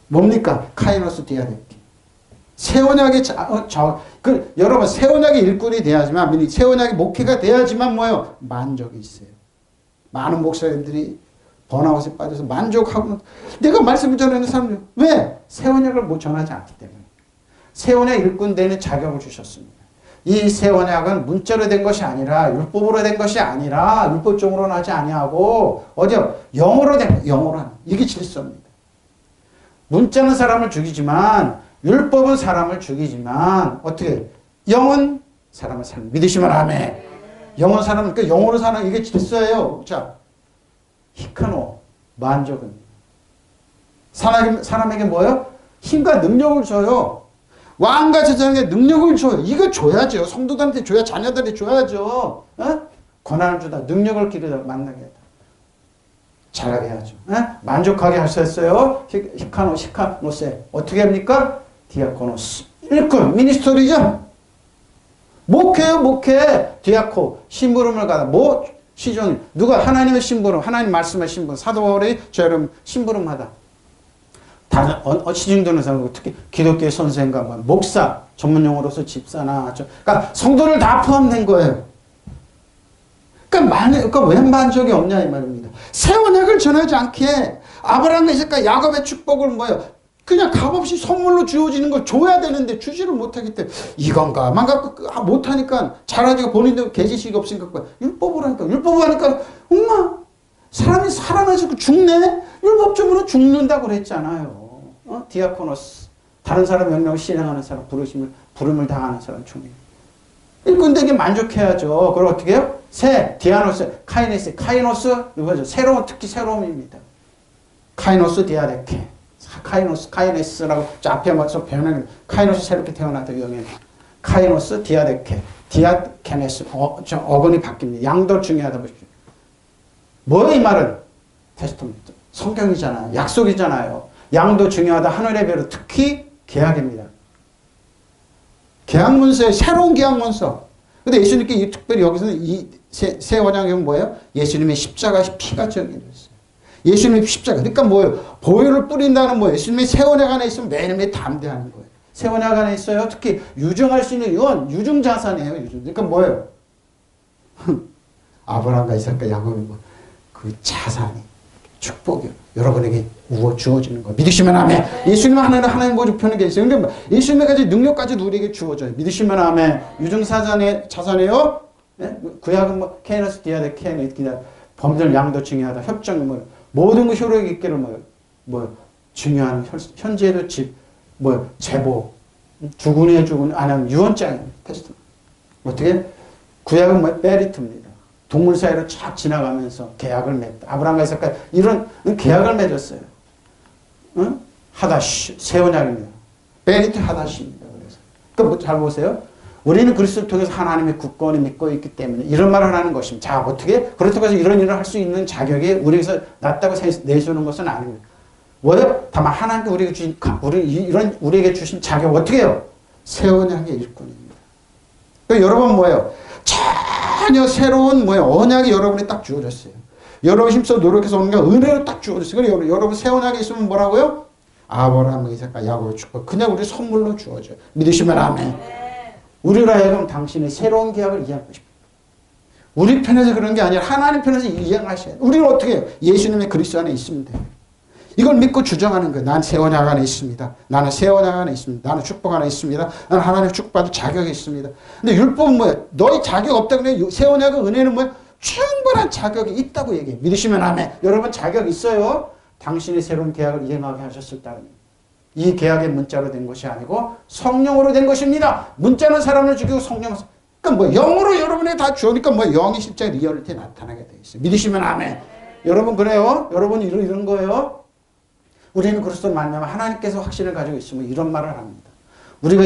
뭡니까? 카이노스 디아데키. 새 언약의 여러분 새 언약의 일꾼이 돼야지만 새 언약의 목회가 돼야지만 뭐예요? 만족이 있어요. 많은 목사님들이 번아웃에 빠져서 만족하고 내가 말씀을 전하는 사람들 왜? 새 언약을 못 전하지 않기 때문에. 새 언약 일꾼 되는 자격을 주셨습니다. 이 새 언약은 문자로 된 것이 아니라 율법으로 된 것이 아니라 율법적으로는 하지 아니하고 어디요? 영으로 된 영으로 하는 이게 질서입니다. 문자는 사람을 죽이지만 율법은 사람을 죽이지만 어떻게 영은 사람을 사는 믿으시면 아멘. 영은 사람 그러니까 영으로 사는 이게 질서예요. 자, 히카노 만족은 사람에게 뭐예요? 힘과 능력을 줘요. 왕과 제사장에게 능력을 줘요. 이거 줘야죠. 성도들한테 줘야 자녀들한테 줘야죠. 어? 권한을 주다 능력을 기르다 만나게 하다. 잘하게 하죠. 어? 만족하게 하셨어요. 히카노세 어떻게 합니까? 디아코노스 일꾼 미니스터리죠. 목회요 목회. 디아코 심부름을 가다 시종 누가 하나님의 심부름 하나님 말씀의 심부름 사도 바울이 저처럼 심부름하다. 다른 시중도는 사람 특히 기독교의 선생과 목사 전문용어로서 집사나 그러니까 성도를 다 포함된 거예요. 그러니까 왜 만족이 없냐 이 말입니다. 새 언약을 전하지 않게 아브라함과 이삭과 야곱의 축복을 뭐예요? 그냥 값없이 선물로 주어지는 걸 줘야 되는데 주지를 못하기 때문에 이건가 만 갖고 못하니까 잘하지가 본인도 계지식이 없으니까 율법을 하니까 엄마 사람에서 죽네? 율법적으로 죽는다고 그랬잖아요. 디아코노스 다른 사람 명령을 실행하는 사람 부름을 당하는 사람 죽는 일꾼에게 만족해야죠. 그리고 어떻게 해요? 디아노스 카이노스 이거죠. 특히 새로움입니다. 카이노스 디아데케 카이네스라고 앞에 와서 표현하는 카이노스 새롭게 태어났다 영예 카이노스 디아데케 디아케네스 어근이 바뀝니다. 양도 중요하다 보십시오. 뭐예요 이 말은? 테스트먼트 성경이잖아요. 약속이잖아요. 양도 중요하다. 하늘의 배로 특히 계약입니다. 계약문서에 새로운 계약문서. 근데 예수님께 특별히 여기서는 이 새 언약은 뭐예요? 예수님의 십자가 피가 정의됐어요. 예수님의 십자가. 그러니까 뭐예요? 보혈을 뿌린다는 뭐예요? 예수님의 새 언약 안에 있으면 매일매일 담대하는 거예요. 새 언약 안에 있어요. 특히 유증할 수 있는 이건 유증 자산이에요. 유증. 그러니까 뭐예요? 아브라함과 이삭과 야곱이 그 자산이 축복이 여러분에게 주어지는 거예요. 믿으시면 아멘. 예수님은 하나님 보좌 편에 계세요. 그러니까 예수님의 가지 능력까지도 우리에게 주어져요. 믿으시면 아멘. 유증 자산이에요. 네? 구약은 케이너스 디아데 케이너스 범죄를 양도 중요하다. 협정 모든 거 효력 있기를 중요한 현재도 제보 주군의 주군 아니면 유언장입니다. 테스트 어떻게 구약은 베리트입니다. 동물 사이로 쫙 지나가면서 계약을 맺다. 아브라함과 이삭과 이런 계약을 맺었어요. 응? 하다시 새 언약입니다. 베리트 하다시입니다. 그래서 그러니까 잘 보세요. 우리는 그리스도를 통해서 하나님의 굳건히 믿고 있기 때문에 이런 말을 하는 것입니다. 자, 어떻게? 그렇다고 해서 이런 일을 할 수 있는 자격이 우리에게서 낮다고 내세우는 것은 아닙니다. 왜? 다만 하나님께 우리에게 주신 자격 어떻게 해요? 새 언약의 일꾼입니다. 그러니까 여러분 뭐예요? 전혀 새로운 언약이 여러분이 딱 주어졌어요. 여러분 힘써 노력해서 오는 게 은혜로 딱 주어졌어요. 그래서 여러분 새 언약이 있으면 뭐라고요? 아브라함, 이삭과 야곱을 축복. 그냥 우리 선물로 주어져요. 믿으시면 아멘. 우리로 하여금 당신의 새로운 계약을 이해하고 싶어요. 우리 편에서 그런 게 아니라 하나님 편에서 이해하셔야 돼요. 우리는 어떻게 해요? 예수님의 그리스도 안에 있으면 돼요. 이걸 믿고 주장하는 거예요. 난 새 언약 안에 있습니다. 나는 새 언약 안에 있습니다. 나는 축복 안에 있습니다. 나는 하나님의 축복받을 자격이 있습니다. 근데 율법은 뭐야? 너희 자격 없다고 그래. 새 언약의 은혜는 뭐야? 충분한 자격이 있다고 얘기해요. 믿으시면 아멘. 여러분 자격 있어요. 당신이 새로운 계약을 이행하게 하셨을 따름에 이 계약의 문자로 된 것이 아니고 성령으로 된 것입니다. 문자는 사람을 죽이고 성령은 그러니까 영으로 여러분에게 다 주니까 영이 실제 리얼리티에 나타나게 돼 있어요. 믿으시면 아멘. 여러분 그래요? 여러분이 이런 거예요. 우리는 그리스도를 만나면 하나님께서 확신을 가지고 있으면 이런 말을 합니다. 우리가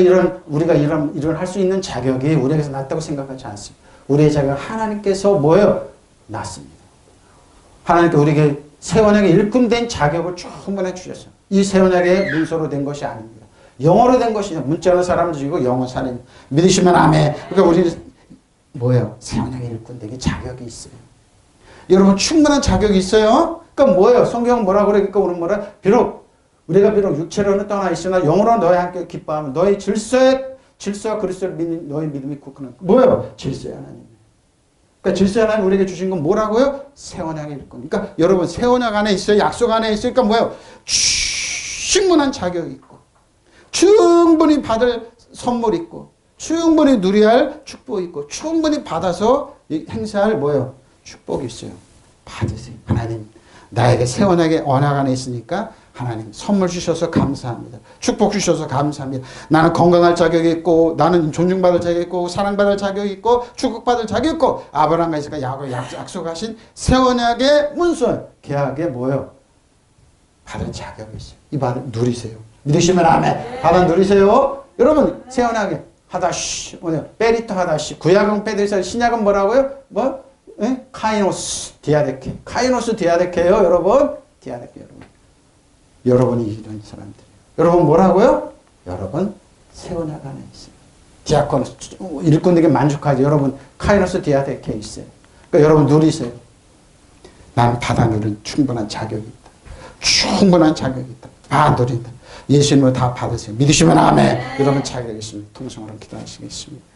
이런 할 수 있는 자격이 우리에게서 났다고 생각하지 않습니다. 우리의 자격은 하나님께서 뭐예요? 났습니다. 하나님께 우리에게 새 언약의 일꾼된 자격을 충분히 주셨어요. 이 새 언약의 문서로 된 것이 아닙니다. 영어로 된 것이냐. 문자는 사람 죽이고 영어 살인. 믿으시면 아멘. 그러니까 우리는 뭐예요? 새 언약의 일꾼되게 자격이 있어요. 여러분 충분한 자격이 있어요. 그러니까 뭐예요? 성경은 뭐라 그러니까 우리는 뭐라? 우리가 비록 육체로는 떠나 있으나 영으로 너희와 함께 기뻐하면 너희 질서와 그리스도를 믿는 너희 믿음이 굳건한 뭐예요? 질서의 하나님. 그러니까 질서의 하나님 우리에게 주신 건 뭐라고요? 새 언약의 일꾼. 그러니까 여러분 새 언약 안에 있어요. 약속 안에 있어요. 그러니까 뭐예요? 충분한 자격이 있고 충분히 받을 선물 있고 충분히 누려야 할 축복이 있고 충분히 받아서 행사할 뭐예요? 축복이 있어요. 받으세요. 하나님 나에게 새 언약의 언약 안에 있으니까 하나님 선물 주셔서 감사합니다. 축복 주셔서 감사합니다. 나는 건강할 자격이 있고 나는 존중받을 자격이 있고 사랑받을 자격이 있고 축복받을 자격이 있고 아브라함과 이삭과 야곱이 약속하신 새 언약의 문서 계약에 뭐예요? 받을 자격이 있어요. 이 받을 누리세요. 믿으시면 아멘. 받아 누리세요. 여러분 새 언약에 하다시 페리토 하다시 구약은 페리토 신약은 뭐라고요? 카이노스 디아데케. 카이노스 디아데케요, 여러분. 디아데케, 여러분. 여러분이 이런 사람들이에요. 여러분 뭐라고요? 여러분 새 언약 안에 있어요. 디아코노스 일꾼에게 만족하지. 여러분 카이노스 디아데케 있어요. 그러니까 여러분 누리세요. 난 받아 누린 충분한 자격이 있다. 충분한 자격이 있다. 다 누린다. 예수님을 다 받으세요. 믿으시면 아멘. 여러분 자격이 있습니다. 통성으로 기도하시겠습니다.